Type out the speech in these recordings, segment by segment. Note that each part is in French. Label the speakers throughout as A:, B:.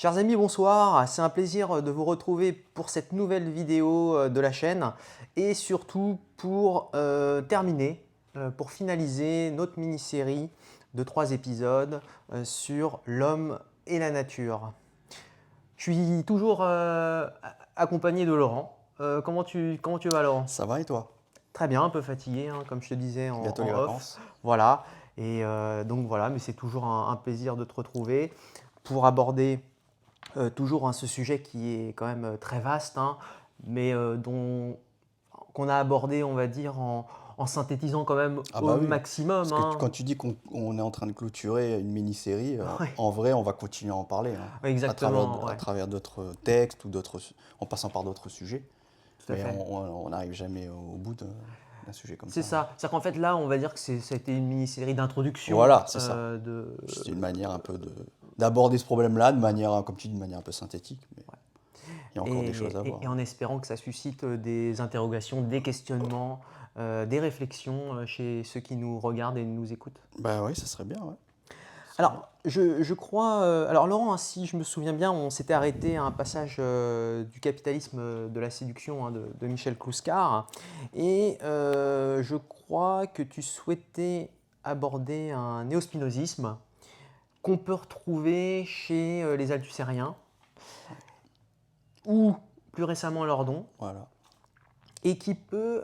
A: Chers amis, bonsoir. C'est un plaisir de vous retrouver pour cette nouvelle vidéo de la chaîne et surtout pour terminer, pour finaliser notre mini-série de 3 épisodes sur l'homme et la nature. Je suis toujours accompagné de Laurent. Comment tu vas, Laurent?
B: Ça va et toi?
A: Très bien, un peu fatigué, hein, comme je te disais
B: Bientôt les
A: en off.
B: vacances.
A: Voilà. Et donc voilà, mais c'est toujours un plaisir de te retrouver pour aborder toujours ce sujet qui est quand même très vaste, hein, mais qu'on a abordé, on va dire, en synthétisant quand même
B: Ah
A: au
B: bah oui,
A: maximum,
B: parce que
A: hein.
B: quand tu dis qu'on est en train de clôturer une mini-série,
A: Ouais,
B: en vrai, on va continuer à en parler, hein,
A: exactement,
B: à
A: ouais,
B: travers d'autres textes ou en passant par d'autres sujets,
A: tout à
B: mais
A: fait.
B: on n'arrive jamais au bout d'un sujet comme
A: C'est
B: ça.
A: ça. C'est-à-dire qu'en fait, là, on va dire que ça a été une mini-série d'introduction
B: Voilà, c'est ça. C'est une manière un peu d'aborder ce problème-là de manière, comme tu dis, de manière un peu synthétique, mais il y a encore des choses à voir.
A: et en espérant que ça suscite des interrogations, des questionnements, des réflexions chez ceux qui nous regardent et nous écoutent.
B: Bah oui, ça serait bien, ouais. Ça serait bien.
A: Alors, je crois. Alors, Laurent, hein, si je me souviens bien, on s'était arrêté à un passage du capitalisme de la séduction, hein, de Michel Clouscar. Et je crois que tu souhaitais aborder un néospinozisme qu'on peut retrouver chez les Althussériens ou plus récemment Lordon,
B: Voilà.
A: et qui peut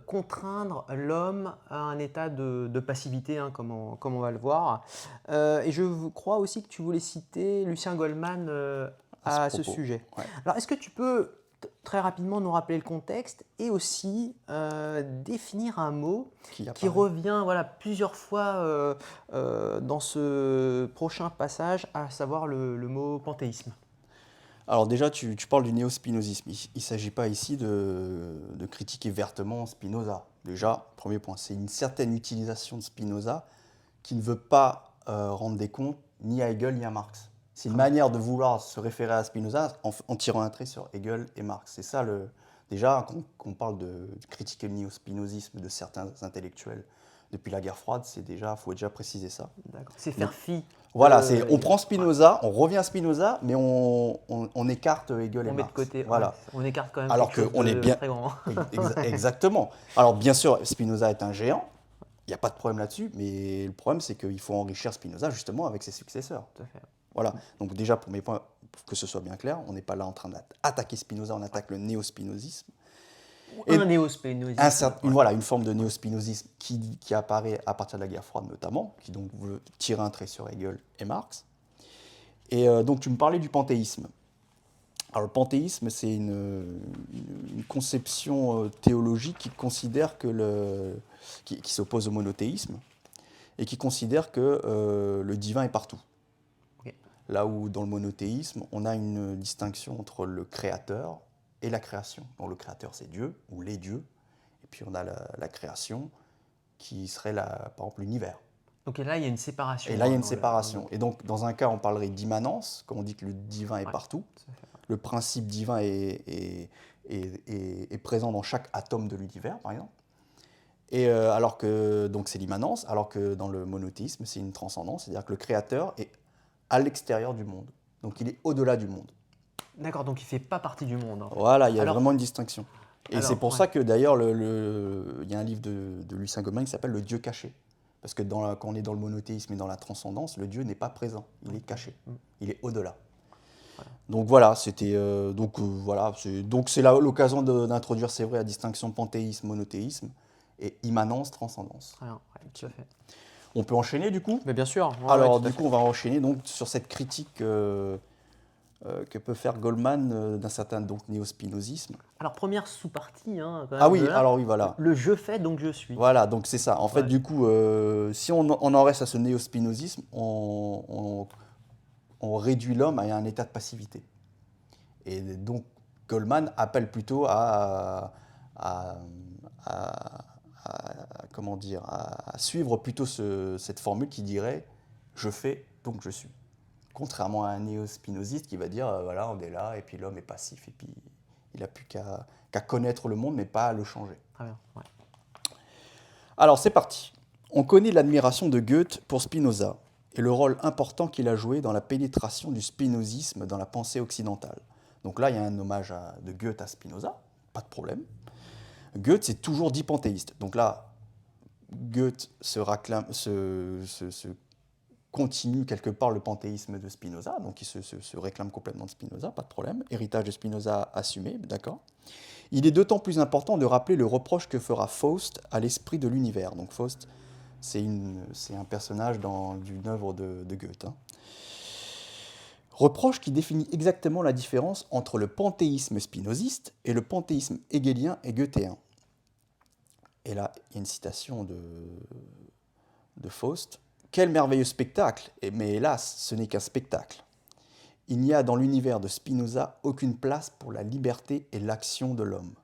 A: contraindre l'homme à un état de passivité, hein, comme on va le voir. Et je crois aussi que tu voulais citer Lucien Goldman
B: À ce
A: à ce
B: propos,
A: sujet.
B: ouais.
A: Alors, est-ce que tu peux très rapidement nous rappeler le contexte et aussi définir un mot
B: Qui
A: qui
B: apparaît?
A: revient voilà, plusieurs fois dans ce prochain passage, à savoir le mot panthéisme?
B: Alors déjà, tu parles du néo-spinozisme. Il ne s'agit pas ici de critiquer vertement Spinoza. Déjà, premier point, c'est une certaine utilisation de Spinoza qui ne veut pas rendre des comptes ni à Hegel ni à Marx. C'est une
A: Très bien.
B: manière de vouloir se référer à Spinoza en tirant un trait sur Hegel et Marx. C'est ça, déjà, quand on parle de critiquer le néo-spinozisme de certains intellectuels depuis la guerre froide, faut déjà préciser ça.
A: D'accord. C'est
B: Donc,
A: faire fi
B: voilà,
A: de
B: on
A: Hegel.
B: prend
A: Ouais.
B: Spinoza, on revient à Spinoza, mais on écarte Hegel et
A: On met de
B: Marx.
A: côté, ouais,
B: Voilà.
A: on écarte quand même
B: Alors
A: quelque chose
B: qu'on est
A: de
B: bien.
A: très grand. Ouais,
B: Exactement. Alors, bien sûr, Spinoza est un géant, il n'y a pas de problème là-dessus, mais le problème, c'est qu'il faut enrichir Spinoza justement avec ses successeurs.
A: tout à fait.
B: Voilà. Donc, déjà, pour mes points, pour que ce soit bien clair, on n'est pas là en train d'attaquer Spinoza, on
A: Ouais.
B: attaque le néo-spinozisme.
A: Ou
B: Et
A: un néo-spinozisme. Ouais.
B: voilà, une forme de néo-spinozisme qui apparaît à partir de la guerre froide notamment, qui donc veut tirer un trait sur Hegel et Marx. Et donc, tu me parlais du panthéisme. Alors, le panthéisme, c'est une conception théologique qui considère qui s'oppose au monothéisme et qui considère que le divin est partout.
A: Ok.
B: Là où dans le monothéisme, on a une distinction entre le créateur et la création. Donc, le créateur, c'est Dieu ou les dieux, et puis on a la création qui serait, par exemple, l'univers.
A: Donc là, il y a une
B: Et
A: séparation,
B: là, il y a
A: hein,
B: une
A: dans
B: séparation. Et donc, dans un cas, on parlerait d'immanence, quand on dit que le divin est
A: ouais,
B: partout.
A: tout à fait.
B: Le principe divin est présent dans chaque atome de l'univers, par exemple. Et alors que, donc c'est l'immanence, alors que dans le monothéisme, c'est une transcendance, c'est-à-dire que le créateur est à l'extérieur du monde. Donc il est au-delà du monde.
A: D'accord, donc il ne fait pas partie du monde, en fait.
B: Voilà, il y a
A: Alors,
B: vraiment une distinction. Et c'est pour
A: ouais.
B: ça que d'ailleurs, il y a un livre de Lucien Goldman qui s'appelle Le Dieu caché. Parce que quand on est dans le monothéisme et dans la transcendance, le Dieu n'est pas présent, il est caché, il est au-delà.
A: Voilà.
B: Donc voilà, c'est l'occasion d'introduire, c'est vrai, la distinction panthéisme, monothéisme et immanence, transcendance.
A: Très bien, ouais, tout à fait.
B: On peut enchaîner du coup.
A: Mais bien sûr, ouais, ouais,
B: Alors
A: tout à
B: du coup,
A: fait.
B: on va enchaîner donc sur cette critique que peut faire Goldman d'un certain donc néo-spinozisme.
A: Alors, première sous-partie, hein, quand
B: Ah
A: même, de
B: oui,
A: là.
B: alors oui, voilà.
A: Le je fais, donc je suis.
B: Voilà, donc c'est ça. En fait,
A: Ouais,
B: du coup, si on en reste à ce néo-spinozisme, on réduit l'homme à un état de passivité. Et donc, Goldman appelle plutôt à- comment dire, à suivre plutôt cette formule qui dirait « je fais, donc je suis ». Contrairement à un néo-spinoziste qui va dire voilà, on est là, et puis l'homme est passif, et puis il n'a plus qu'à connaître le monde, mais pas à le changer.
A: très bien. Ouais.
B: Alors, c'est parti. On connaît l'admiration de Goethe pour Spinoza, et le rôle important qu'il a joué dans la pénétration du spinozisme dans la pensée occidentale. Donc là, il y a un hommage de Goethe à Spinoza, pas de problème. Goethe s'est toujours dit panthéiste. Donc là, Goethe se continue quelque part le panthéisme de Spinoza, donc il se réclame complètement de Spinoza, pas de problème. Héritage de Spinoza assumé, d'accord. Il est d'autant plus important de rappeler le reproche que fera Faust à l'esprit de l'univers. Donc Faust, c'est un personnage d'une œuvre de Goethe. Hein. Reproche qui définit exactement la différence entre le panthéisme spinoziste et le panthéisme hegelien et goethéen. Et là, il y a une citation de Faust. « Quel merveilleux spectacle, mais hélas, ce n'est qu'un spectacle. Il n'y a dans l'univers de Spinoza aucune place pour la liberté et l'action de l'homme.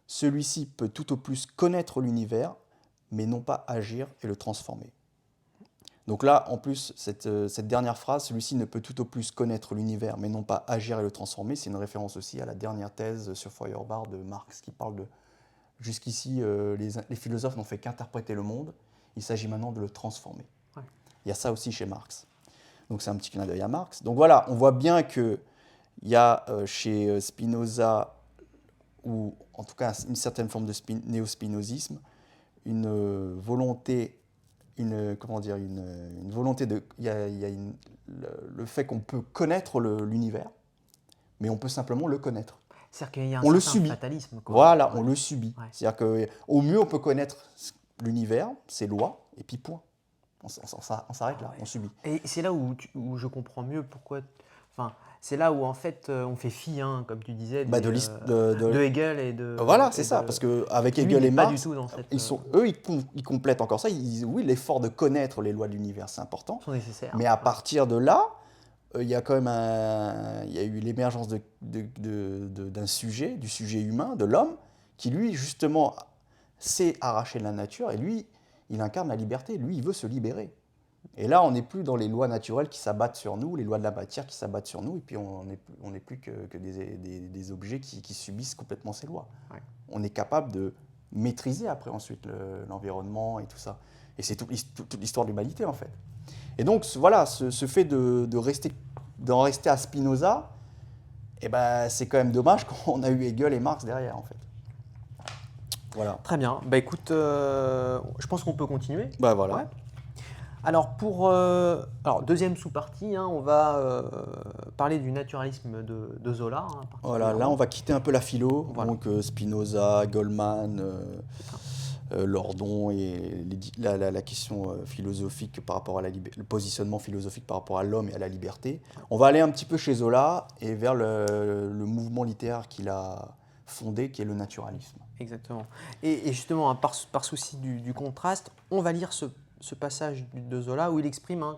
B: Celui-ci peut tout au plus connaître l'univers, mais non pas agir et le transformer. » Donc là, en plus, cette dernière phrase, celui-ci ne peut tout au plus connaître l'univers, mais non pas agir et le transformer, c'est une référence aussi à la dernière thèse sur Feuerbach de Marx, qui parle de jusqu'ici, les philosophes n'ont fait qu'interpréter le monde, il s'agit maintenant de le transformer. Ouais. Il y a ça aussi chez Marx. Donc c'est un petit clin d'œil à Marx. Donc voilà, on voit bien qu'il y a chez Spinoza, ou en tout cas une certaine forme de néo-spinozisme, une volonté, une volonté de... Il y a le fait qu'on peut connaître l'univers, mais on peut simplement le connaître.
A: C'est-à-dire qu'il y a un certain fatalisme. Quoi.
B: Voilà,
A: ouais.
B: On le subit. Ouais. C'est-à-dire qu'au mieux, on peut connaître l'univers, ses lois, et puis point. On s'arrête là, on subit.
A: Et c'est là où je comprends mieux pourquoi... Enfin, c'est là où, en fait, on fait fi, hein, comme tu disais, de Hegel et de...
B: Voilà, c'est ça, parce qu'avec Hegel et Marx, ils complètent encore ça. Ils disent, oui, l'effort de connaître les lois de l'univers, c'est important.
A: Sont nécessaires.
B: Mais à partir de là, il y a quand même il y a eu l'émergence d'un sujet, du sujet humain, de l'homme, qui lui, justement, s'est arraché de la nature, et lui, il incarne la liberté. Lui, il veut se libérer. Et là, on n'est plus dans les lois naturelles qui s'abattent sur nous, les lois de la matière qui s'abattent sur nous, et puis on n'est plus que des objets qui subissent complètement ces lois. Ouais. On est capable de maîtriser après ensuite l'environnement et tout ça. Et c'est toute l'histoire de l'humanité, en fait. Et donc, voilà, ce fait d'en rester à Spinoza, eh ben, c'est quand même dommage qu'on a eu Hegel et Marx derrière, en fait. Voilà.
A: Très bien. Bah, écoute, je pense qu'on peut continuer.
B: Bah, voilà.
A: Ouais. Alors, deuxième sous-partie, hein, on va parler du naturalisme de Zola. Hein,
B: voilà, là, on va quitter un peu la philo, voilà. Donc Spinoza, Goldman, Lordon et la question philosophique par rapport à le positionnement philosophique par rapport à l'homme et à la liberté. On va aller un petit peu chez Zola et vers le mouvement littéraire qu'il a fondé, qui est le naturalisme.
A: Exactement. Et justement, hein, par souci du contraste, on va lire ce passage de Zola où il exprime, hein,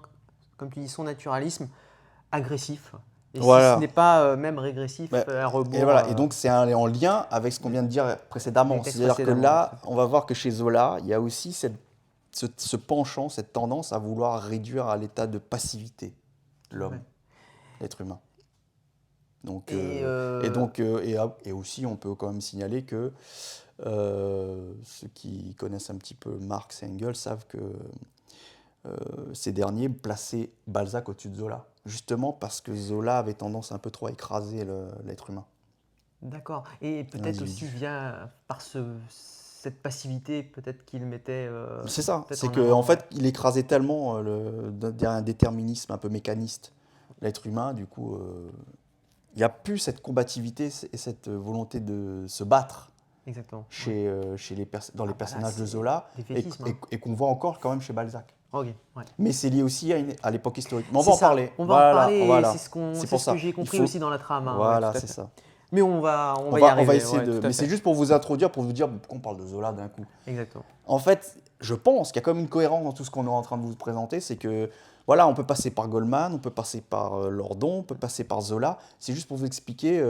A: comme tu dis, son naturalisme agressif. Et voilà. Si ce n'est pas même régressif, à rebours.
B: Et, voilà. Et donc, c'est en lien avec ce qu'on vient de dire précédemment. C'est-à-dire que là, on va voir que chez Zola, il y a aussi ce penchant, cette tendance à vouloir réduire à l'état de passivité l'homme, l'être humain. Donc, et aussi, on peut quand même signaler que ceux qui connaissent un petit peu Marx et Engels savent que ces derniers plaçaient Balzac au-dessus de Zola, justement parce que Zola avait tendance un peu trop à écraser l'être humain.
A: D'accord. Et peut-être aussi par cette passivité, peut-être qu'il mettait...
B: c'est ça, c'est qu'en fait, il écrasait tellement un déterminisme un peu mécaniste, l'être humain, du coup, il n'y a plus cette combativité et cette volonté de se battre.
A: Exactement.
B: Dans les personnages de Zola et qu'on voit encore quand même chez Balzac.
A: Okay, ouais.
B: Mais c'est lié aussi à l'époque historique. Mais on va en parler.
A: On va en parler, voilà. C'est ce que j'ai compris aussi dans la trame. Hein,
B: voilà, c'est ça.
A: Mais on va y arriver.
B: On va essayer mais c'est juste pour vous introduire, pour vous dire pourquoi on parle de Zola d'un coup.
A: Exactement.
B: En fait, je pense qu'il y a quand même une cohérence dans tout ce qu'on est en train de vous présenter. C'est que, voilà, on peut passer par Goldman, on peut passer par Lordon, on peut passer par Zola. C'est juste pour vous expliquer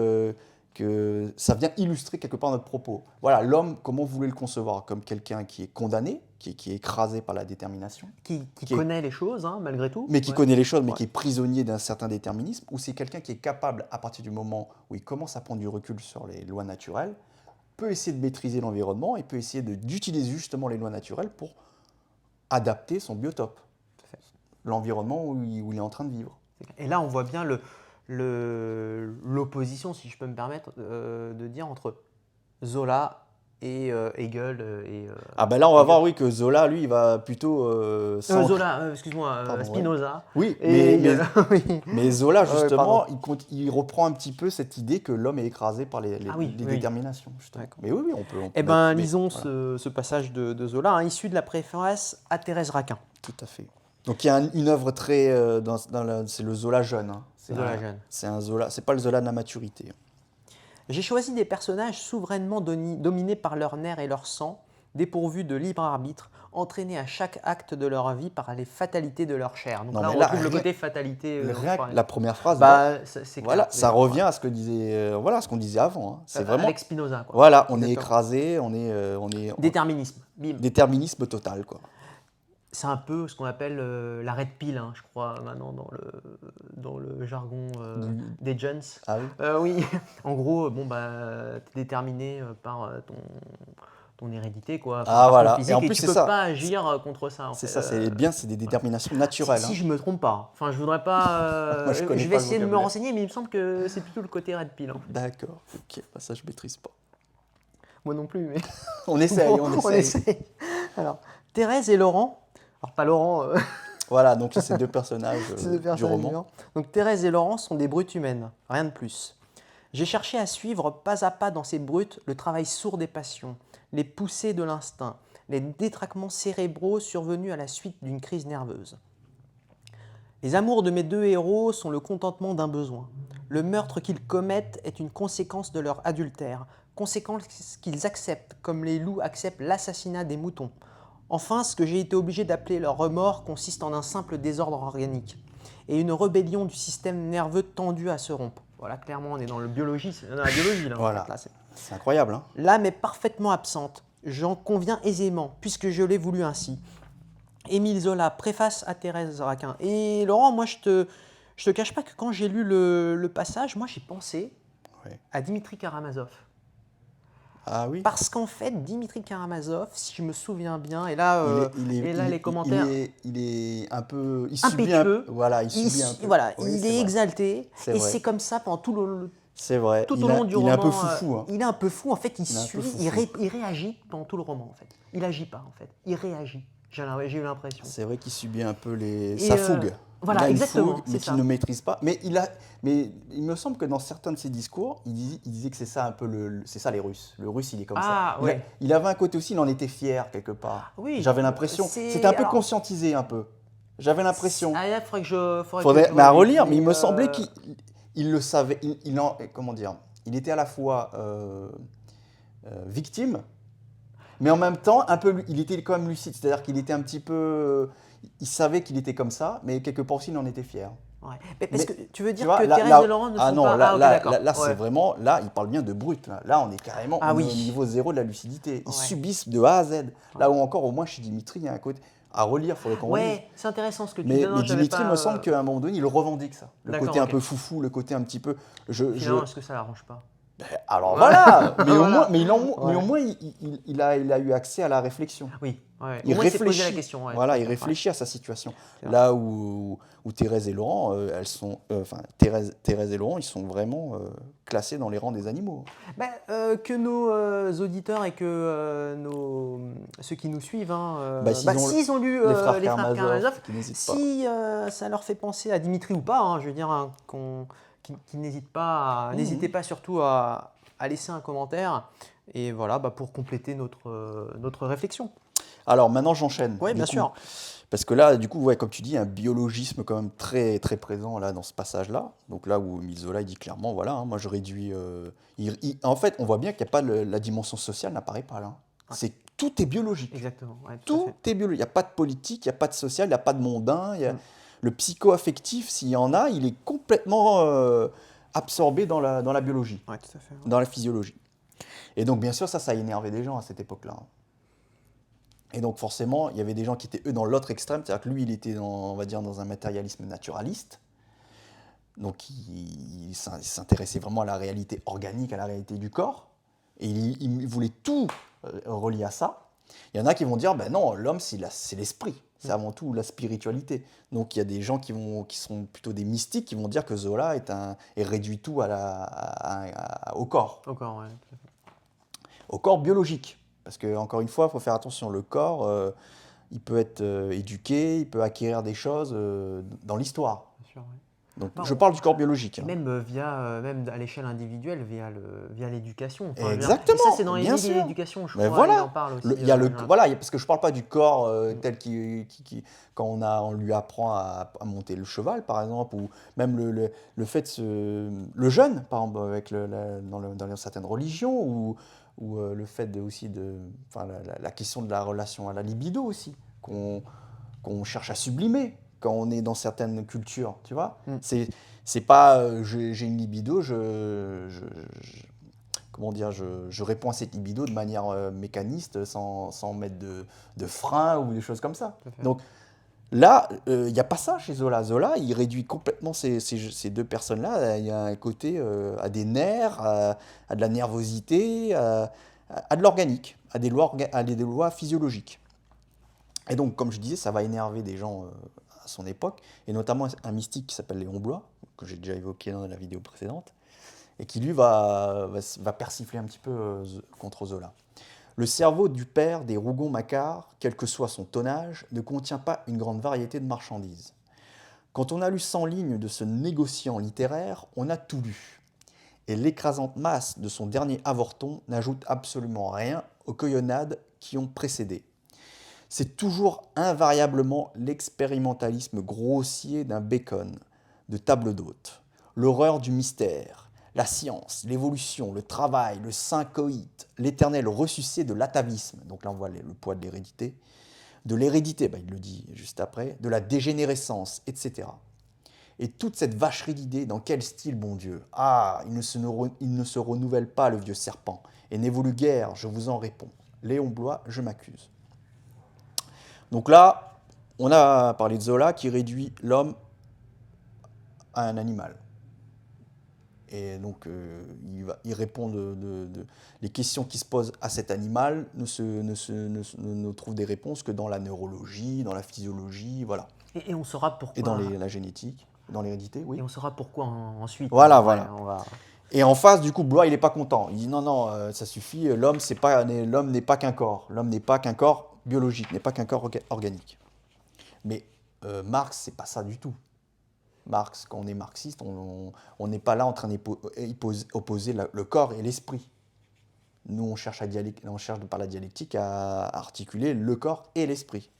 B: que ça vient illustrer quelque part notre propos. Voilà, l'homme, comment vous voulez le concevoir? Comme quelqu'un qui est condamné, qui est écrasé par la détermination.
A: Qui connaît les choses, hein, malgré tout.
B: Mais qui connaît les choses, mais qui est prisonnier d'un certain déterminisme. Ou c'est quelqu'un qui est capable, à partir du moment où il commence à prendre du recul sur les lois naturelles, peut essayer de maîtriser l'environnement et peut essayer d'utiliser justement les lois naturelles pour adapter son biotope. l'environnement où il est en train de vivre.
A: Et là, on voit bien l'opposition, si je peux me permettre de dire, entre Zola et Hegel.
B: Ah ben là, on va
A: Hegel.
B: voir, oui, que Zola, lui, il va plutôt
A: Zola, excuse-moi,
B: Pardon, ouais.
A: Spinoza.
B: Oui,
A: Et
B: mais
A: Hegel. Oui.
B: Zola,
A: Ouais,
B: justement,
A: pardon.
B: il reprend un petit peu cette idée que l'homme est écrasé par les
A: Ah oui, oui.
B: déterminations. Justement.
A: D'accord.
B: Mais oui, on peut
A: Eh bien,
B: mais
A: lisons
B: voilà,
A: ce passage de Zola, hein, issu de la préface à Thérèse Raquin.
B: tout à fait. Donc il y a une œuvre très... c'est le Zola jeune. Hein.
A: Zola jeune.
B: C'est un Zola, c'est pas le Zola de la maturité.
A: J'ai choisi des personnages souverainement dominés par leur nerf et leur sang, dépourvus de libre arbitre, entraînés à chaque acte de leur vie par les fatalités de leur chair. Donc
B: Non,
A: là,
B: mais
A: on
B: là,
A: retrouve le
B: rien-
A: côté fatalité.
B: Rien que la première phrase,
A: C'est
B: voilà,
A: clair.
B: ça revient à ce que disait, ce qu'on disait avant. Hein. C'est vraiment,
A: Avec Spinoza, quoi.
B: voilà, on est
A: Exactement.
B: écrasé,
A: Déterminisme. Bim.
B: déterminisme total, quoi.
A: C'est un peu ce qu'on appelle la red pill, hein, je crois, maintenant dans le jargon des jeunes.
B: Ah oui.
A: Oui, en gros, bon, bah, tu es déterminé par ton hérédité, quoi,
B: Ah,
A: par
B: voilà.
A: ton physique,
B: Et en
A: et
B: plus,
A: tu
B: c'est
A: peux
B: ça.
A: pas agir contre ça. En
B: C'est
A: fait.
B: ça, c'est des déterminations naturelles.
A: Si
B: hein.
A: je me trompe pas. Enfin, je voudrais pas.
B: Moi, je connais
A: vais
B: pas le
A: essayer de me
B: vocabulaire.
A: renseigner, mais il me semble que c'est plutôt le côté red pill. En fait.
B: D'accord, ok, bah ça je maîtrise pas.
A: Moi non plus, mais.
B: On essaye,
A: Bon,
B: on essaye.
A: essaye. Alors, Thérèse et Laurent. Alors, pas Laurent.
B: Voilà, donc ces deux personnages
A: Ces deux
B: du
A: personnages
B: roman.
A: vivants. Donc Thérèse et Laurent sont des brutes humaines, rien de plus. J'ai cherché à suivre pas à pas dans ces brutes le travail sourd des passions, les poussées de l'instinct, les détraquements cérébraux survenus à la suite d'une crise nerveuse. Les amours de mes deux héros sont le contentement d'un besoin. Le meurtre qu'ils commettent est une conséquence de leur adultère, conséquence qu'ils acceptent, comme les loups acceptent l'assassinat des moutons. Enfin, ce que j'ai été obligé d'appeler leur remords consiste en un simple désordre organique et une rébellion du système nerveux tendu à se rompre. Voilà, clairement, on est dans, dans la biologie là.
B: Voilà.
A: En fait, là,
B: C'est incroyable. Hein.
A: l'âme est parfaitement absente, j'en conviens aisément, puisque je l'ai voulu ainsi. Émile Zola, préface à Thérèse Raquin. Et Laurent, moi, je te cache pas que quand j'ai lu le passage, moi, j'ai pensé
B: Ouais.
A: à Dimitri Karamazov.
B: Ah oui.
A: Parce qu'en fait, Dimitri Karamazov, si je me souviens bien, et là, les commentaires...
B: Il est un peu. Il subit
A: impétueux,
B: voilà, il subit un peu.
A: voilà,
B: Oui,
A: il
B: c'est
A: est
B: vrai.
A: exalté,
B: C'est
A: et
B: vrai.
A: c'est comme ça pendant tout
B: C'est vrai.
A: au long du roman.
B: Il est un peu foufou. Hein.
A: Il est un peu fou, en fait,
B: Il est un peu foufou.
A: il réagit pendant tout le roman, en fait. Il agit pas, en fait, il réagit, j'ai eu l'impression.
B: C'est vrai qu'il subit un peu
A: Et,
B: sa fougue.
A: voilà,
B: il a une
A: exactement,
B: fougue,
A: c'est
B: mais
A: ça.
B: qu'il ne maîtrise pas. Mais il me semble que dans certains de ses discours, il disait que c'est ça un peu c'est ça les Russes. Le Russe, il est comme
A: Ah,
B: ça.
A: ouais.
B: Il avait un côté aussi, il en était fier quelque part.
A: Oui,
B: J'avais l'impression. C'était un peu conscientisé un peu. J'avais l'impression.
A: Ah, il faudrait que je...
B: Mais à relire, mais il me semblait qu'il le savait. Comment dire? Il était à la fois victime, mais en même temps, il était quand même lucide. C'est-à-dire qu'il était un petit peu. Il savait qu'il était comme ça, mais quelque part aussi, il en était fier.
A: Ouais. Mais parce que tu veux dire
B: vois,
A: que
B: là-
A: Thérèse
B: là-
A: et Laurent ne
B: ah
A: sont
B: non,
A: pas...
B: là,
A: ok,
B: là,
A: d'accord.
B: là, c'est
A: Ouais.
B: vraiment. Là, il parle bien de brut. Là, on est carrément
A: Ah oui.
B: au niveau zéro de la lucidité. Ils
A: Ouais.
B: subissent de A à Z. Là où encore, au moins, chez Dimitri, il y a un côté. À relire, il faudrait qu'on relise.
A: Ouais, c'est intéressant ce que tu
B: Mais,
A: dis. Non,
B: mais
A: j'avais
B: Dimitri,
A: pas,
B: me semble qu'à un moment donné, il revendique ça. Le
A: D'accord,
B: côté un
A: ok.
B: peu foufou, le côté un petit peu.
A: Finalement, est-ce que ça l'arrange pas?
B: Alors voilà, mais
A: Voilà.
B: au moins, il a eu accès à la réflexion.
A: Oui, ouais.
B: Il
A: Au moins, il s'est posé la
B: réfléchit.
A: question. Ouais,
B: Voilà,
A: tout à
B: il
A: fait,
B: réfléchit à sa situation.
A: C'est vrai.
B: Là où Thérèse et Laurent, elles sont, Thérèse et Laurent, ils sont vraiment classés dans les rangs des animaux.
A: Ben, que nos auditeurs et que ceux qui nous suivent, hein, s'ils ont lu
B: les frères
A: Karamazov,
B: Karamazov, qui n'hésitent pas.
A: si ça leur fait penser à Dimitri ou pas, hein, je veux dire, hein, qu'ils n'hésitent pas, n'hésitez pas surtout à laisser un commentaire et voilà, pour compléter notre réflexion.
B: Alors maintenant, j'enchaîne.
A: Oui,
B: du
A: bien
B: coup.
A: sûr.
B: Parce que là, du coup, ouais, comme tu dis, un biologisme quand même très, très présent là, dans ce passage-là. Donc là où Émile Zola il dit clairement, voilà, hein, moi je réduis... en fait, on voit bien qu'il n'y a pas la dimension sociale n'apparaît pas là.
A: Ouais.
B: Tout est biologique.
A: Exactement. Ouais, tout à
B: Tout
A: fait.
B: est biologique. Il n'y a pas de politique, il n'y a pas de social, il n'y a pas de mondain. Le psycho-affectif, s'il y en a, il est complètement absorbé dans la biologie,
A: Ouais, tout à fait. Ouais.
B: dans la physiologie. Et donc, bien sûr, ça a énervé des gens à cette époque-là. Et donc forcément, il y avait des gens qui étaient eux dans l'autre extrême, c'est-à-dire que lui, il était on va dire, dans un matérialisme naturaliste. Donc il s'intéressait vraiment à la réalité organique, à la réalité du corps. Et il voulait tout relier à ça. Il y en a qui vont dire, ben non, l'homme, c'est l'esprit. c'est avant tout la spiritualité. Donc il y a des gens qui sont plutôt des mystiques qui vont dire que Zola est réduit tout au corps.
A: Au corps, ouais.
B: Au corps biologique. Parce que, encore une fois, il faut faire attention, le corps, il peut être éduqué, il peut acquérir des choses dans l'histoire.
A: Bien sûr, ouais.
B: Donc,
A: Bah,
B: je parle du corps biologique. Hein.
A: Même même à l'échelle individuelle, via l'éducation. Enfin,
B: Exactement,
A: et ça, c'est dans les
B: bien
A: livres
B: sûr.
A: d'éducation, je
B: Mais
A: crois,
B: voilà.
A: il en parle aussi.
B: Il y a
A: Jonathan.
B: parce que je ne parle pas du corps tel quand on lui apprend à monter le cheval, par exemple, ou même le fait le jeûne, par exemple, avec dans certaines religions, ou le fait enfin, la question de la relation à la libido aussi, qu'on cherche à sublimer quand on est dans certaines cultures, tu vois. C'est pas j'ai une libido, comment dire, je réponds à cette libido de manière mécaniste, sans mettre de frein ou des choses comme ça. Donc là, il n'y a pas ça chez Zola. Zola, il réduit complètement ces deux personnes-là. Il y a un côté à des nerfs, à de la nervosité, à de l'organique, à des lois physiologiques. Et donc, comme je disais, ça va énerver des gens à son époque, et notamment un mystique qui s'appelle Léon Bloy, que j'ai déjà évoqué dans la vidéo précédente, et qui lui va persifler un petit peu contre Zola. Le cerveau du père des Rougon-Macquart, quel que soit son tonnage, ne contient pas une grande variété de marchandises. Quand on a lu 100 lignes de ce négociant littéraire, on a tout lu. Et l'écrasante masse de son dernier avorton n'ajoute absolument rien aux cueillonnades qui ont précédé. C'est toujours invariablement l'expérimentalisme grossier d'un Bacon, de table d'hôte, l'horreur du mystère, la science, l'évolution, le travail, le saint coït, l'éternel ressuscité de l'atavisme, donc là on voit le poids de l'hérédité, il le dit juste après, de la dégénérescence, etc. Et toute cette vacherie d'idées, dans quel style, bon Dieu? Ah, il ne se renouvelle pas, le vieux serpent, et n'évolue guère, je vous en réponds. Léon Bloy, je m'accuse. Donc là, on a parlé de Zola qui réduit l'homme à un animal. Et donc, il répond les questions qui se posent à cet animal ne trouvent des réponses que dans la neurologie, dans la physiologie, voilà.
A: Et on saura pourquoi.
B: Et dans la génétique, dans l'hérédité, oui.
A: Et on saura pourquoi ensuite.
B: Voilà,
A: Ouais,
B: voilà. Et en face, du coup, Blois, il n'est pas content. Il dit non, ça suffit, l'homme n'est pas qu'un corps. L'homme n'est pas qu'un corps biologique, n'est pas qu'un corps organique. Mais Marx, c'est pas ça du tout. Marx, quand on est marxiste, on n'est pas là en train d'opposer le corps et l'esprit. Nous, on cherche par la dialectique à articuler le corps et l'esprit.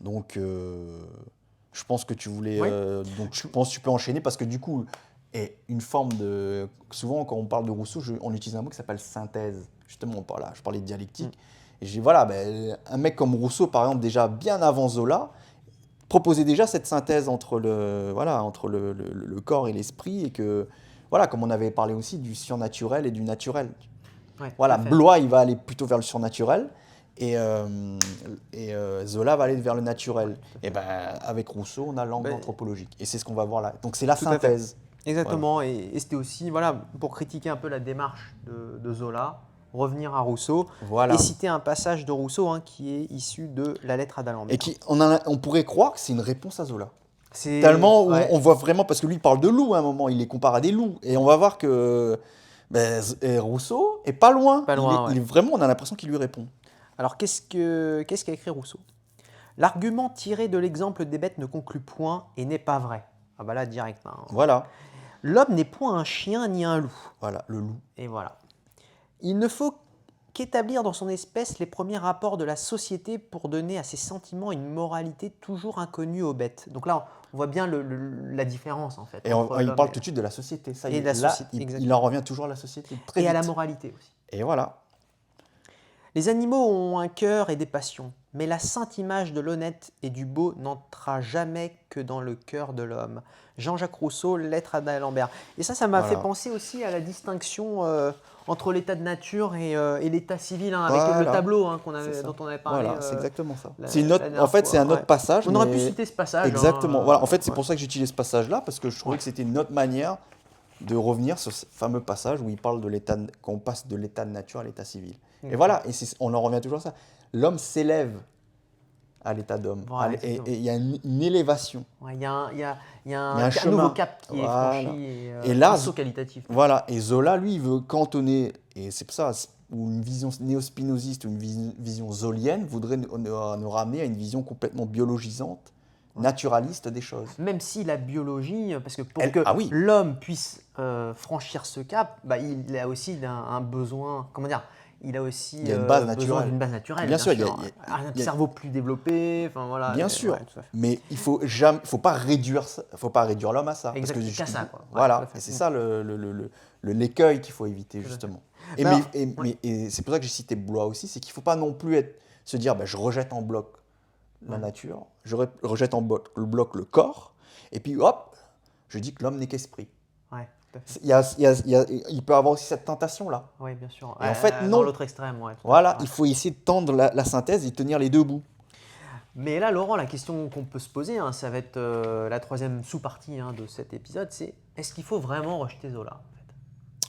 B: Donc, je pense que tu voulais... donc, je pense que tu peux enchaîner parce que du coup, une forme de... Souvent, quand on parle de Rousseau, on utilise un mot qui s'appelle synthèse. Justement, je parlais de dialectique. Et j'ai un mec comme Rousseau, par exemple, déjà bien avant Zola, proposait déjà cette synthèse entre le corps et l'esprit, et que, voilà, comme on avait parlé aussi du surnaturel et du naturel.
A: Ouais,
B: voilà, Blois, il va aller plutôt vers le surnaturel, et Zola va aller vers le naturel. Et ben, avec Rousseau, on a l'angle anthropologique. Et c'est ce qu'on va voir là. Donc c'est la synthèse.
A: Exactement, voilà. Et c'était aussi, pour critiquer un peu la démarche de Zola, revenir à Rousseau, et citer un passage de Rousseau qui est issu de la lettre à d'Alembert.
B: Et on pourrait croire que c'est une réponse à Zola. Tellement on voit vraiment, parce que lui il parle de loups à un moment, il les compare à des loups. Et on va voir que Rousseau est pas loin. Vraiment, on a l'impression qu'il lui répond.
A: Alors qu'est-ce qu'a écrit Rousseau? L'argument tiré de l'exemple des bêtes ne conclut point et n'est pas vrai. Ah bah là, direct.
B: Voilà.
A: L'homme n'est point un chien ni un loup.
B: Voilà, le loup.
A: Et voilà. Il ne faut qu'établir dans son espèce les premiers rapports de la société pour donner à ses sentiments une moralité toujours inconnue aux bêtes. Donc là, on voit bien la différence en fait.
B: Et il parle tout de suite de la société. Ça, il en revient toujours à la société. Très vite.
A: À la moralité aussi.
B: Et voilà.
A: Les animaux ont un cœur et des passions, mais la sainte image de l'honnête et du beau n'entra jamais que dans le cœur de l'homme. Jean-Jacques Rousseau, Lettre à d'Alembert. Et ça m'a fait penser aussi à la distinction entre l'état de nature et l'état civil, avec le tableau dont on avait parlé.
B: Voilà, c'est exactement ça. En fait, c'est un autre passage.
A: On aurait pu citer ce passage.
B: Exactement. Voilà. En fait, c'est pour ça que j'utilise ce passage-là, parce que je trouvais que c'était une autre manière de revenir sur ce fameux passage où il parle de l'état, qu'on passe de l'état de nature à l'état civil. Et voilà, on en revient toujours à ça. L'homme s'élève à l'état d'homme.
A: Ouais,
B: Et
A: exactement.
B: il y a une élévation.
A: Ouais, il y a un, il y a- il y a
B: Il y a un
A: un
B: chemin.
A: nouveau cap qui est
B: Voilà.
A: franchi et
B: Et là,
A: un saut qualitatif.
B: voilà. Et Zola, lui, il veut cantonner, et c'est pour ça, ou une vision néo-spinoziste ou une vision zolienne voudrait nous ramener à une vision complètement biologisante, naturaliste des choses.
A: Même si la biologie, parce que pour que
B: Ah oui,
A: l'homme puisse franchir ce cap, bah, il a aussi un besoin, comment dire, il a aussi
B: il y a une base
A: besoin
B: naturelle.
A: d'une base naturelle,
B: Bien
A: bien
B: sûr,
A: sûr. Un
B: il y a-
A: cerveau plus développé, enfin voilà.
B: bien
A: et-
B: sûr,
A: ouais, tout à fait.
B: mais il faut pas réduire l'homme à ça. Parce que
A: Exact, qu'à ça, quoi. Ouais, tout à
B: voilà,
A: fait.
B: et c'est ça l'écueil qu'il faut éviter
A: Tout à fait.
B: justement.
A: Mais alors, ouais.
B: Et c'est pour ça que j'ai cité Blois aussi, c'est qu'il ne faut pas non plus se dire je rejette en bloc la nature, je rejette en bloc le corps, et puis hop, je dis que l'homme n'est qu'esprit.
A: Ouais, tout à fait.
B: Il peut avoir aussi cette tentation-là.
A: Oui, bien sûr.
B: Et en fait,
A: Dans
B: non.
A: l'autre extrême, ouais. Tout à
B: Voilà,
A: fait, ouais.
B: il faut essayer de tendre la synthèse et tenir les deux bouts.
A: Mais là, Laurent, la question qu'on peut se poser, hein, ça va être la troisième sous-partie de cet épisode, c'est est-ce qu'il faut vraiment rejeter Zola en fait.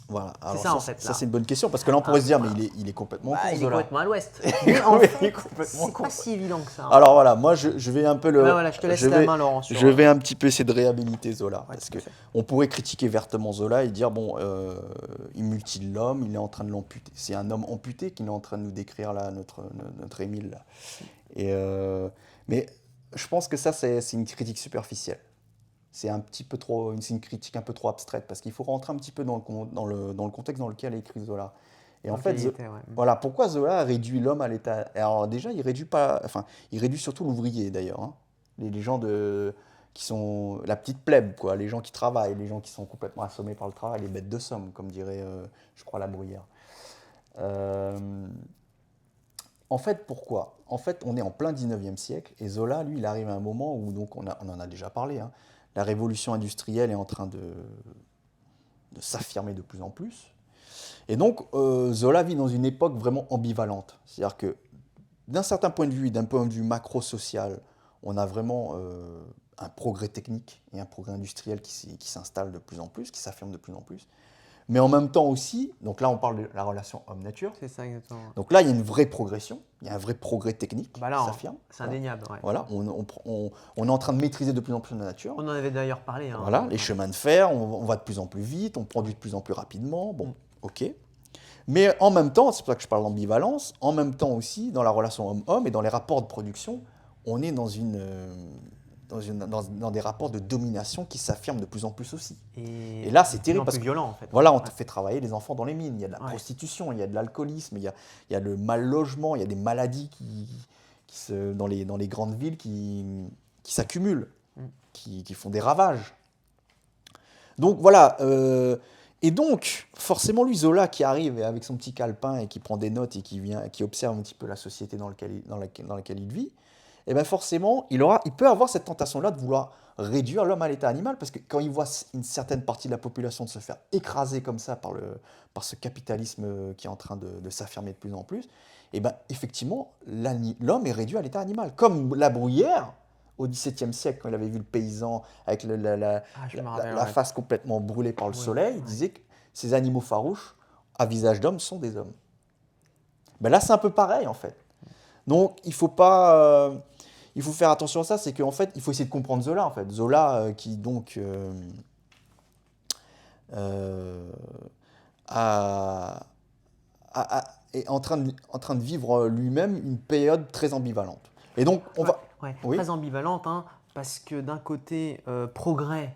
B: Voilà.
A: C'est
B: Alors
A: ça, en fait,
B: ça
A: là.
B: c'est une bonne question parce que là on pourrait se dire
A: Voilà.
B: mais il est complètement
A: Bah,
B: con
A: il est
B: Zola.
A: complètement à l'ouest. Mais en
B: Il est
A: fait,
B: complètement
A: c'est
B: con.
A: pas si évident que ça.
B: Alors voilà, moi je vais un peu
A: Bah, voilà, je te laisse la main, Laurent. Sur,
B: je vais un petit peu essayer de réhabiliter Zola parce
A: tout
B: que
A: à fait.
B: on pourrait critiquer vertement Zola et dire bon il mutile l'homme, il est en train de l'amputer. C'est un homme amputé qu'il est en train de nous décrire là notre Émile là. Et mais je pense que ça c'est une critique superficielle. C'est un petit peu trop, c'est une critique un peu trop abstraite parce qu'il faut rentrer un petit peu dans le contexte dans lequel est écrit Zola. Et en fait, voilà, pourquoi Zola réduit l'homme à l'état. Alors déjà, il réduit pas, enfin, il réduit surtout l'ouvrier d'ailleurs, hein. Les gens qui sont la petite plèbe, quoi, les gens qui travaillent, les gens qui sont complètement assommés par le travail, les bêtes de somme, comme dirait, je crois, La Bruyère. En fait, pourquoi? En fait, on est en plein 19e siècle et Zola, lui, il arrive à un moment où, donc, on en a déjà parlé, hein, la révolution industrielle est en train de s'affirmer de plus en plus. Et donc, Zola vit dans une époque vraiment ambivalente. C'est-à-dire que, d'un certain point de vue, d'un point de vue macro-social, on a vraiment un progrès technique et un progrès industriel qui s'installe de plus en plus, qui s'affirme de plus en plus. Mais en même temps aussi, donc là on parle de la relation homme-nature.
A: C'est ça, exactement.
B: Donc là il y a une vraie progression, il y a un vrai progrès technique
A: Bah là,
B: qui s'affirme.
A: c'est indéniable. Ouais.
B: Voilà, on est en train de maîtriser de plus en plus la nature.
A: On en avait d'ailleurs parlé. Hein,
B: Voilà, les chemins de fer, on va de plus en plus vite, on produit de plus en plus rapidement. Bon, ok. Mais en même temps, c'est pour ça que je parle d'ambivalence, en même temps aussi, dans la relation homme-homme et dans les rapports de production, on est dans des rapports de domination qui s'affirment de plus en plus aussi. Et là, c'est terrible parce
A: que violent en fait.
B: Voilà, on te fait travailler les enfants dans les mines, il y a de la prostitution, il y a de l'alcoolisme, il y a le mal logement, il y a des maladies dans les grandes villes qui s'accumulent, qui font des ravages. Donc voilà, et donc forcément lui Zola qui arrive avec son petit calepin et qui prend des notes et qui observe un petit peu la société dans laquelle il vit, et bien forcément il peut avoir cette tentation-là de vouloir réduire l'homme à l'état animal, parce que quand il voit une certaine partie de la population de se faire écraser comme ça par ce capitalisme qui est en train de s'affirmer de plus en plus, et bien effectivement l'homme est réduit à l'état animal, comme La Bruyère au XVIIe siècle, quand il avait vu le paysan avec la face complètement brûlée par le soleil, il disait que ces animaux farouches, à visage d'homme, sont des hommes. Ben là, c'est un peu pareil, en fait. Donc, il faut faire attention à ça, c'est qu'en fait, il faut essayer de comprendre Zola, en fait. Zola, qui donc est en train de vivre lui-même une période très ambivalente. Et donc,
A: très ambivalente, hein, parce que d'un côté, progrès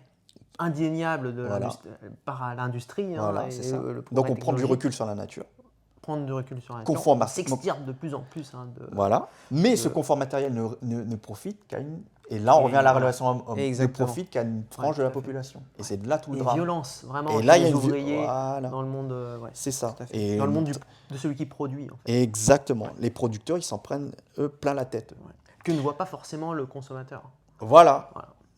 A: indéniable par l'industrie.
B: Voilà, c'est ça. Donc on prend du recul sur la nature.
A: Prendre du recul sur la nature. On s'extirpe de plus en plus.
B: Voilà. Mais ce confort matériel ne profite qu'à une... Et là, on revient à la relation homme-homme. Ne profite qu'à une frange de la population. Et c'est de là tout le drame.
A: Et violence, vraiment.
B: Et là, il y a
A: les ouvriers dans le monde.
B: C'est ça.
A: Et dans le monde de celui qui produit. En fait.
B: Exactement. Les producteurs, ils s'en prennent, eux, plein la tête.
A: Que ne voit pas forcément le consommateur.
B: Voilà.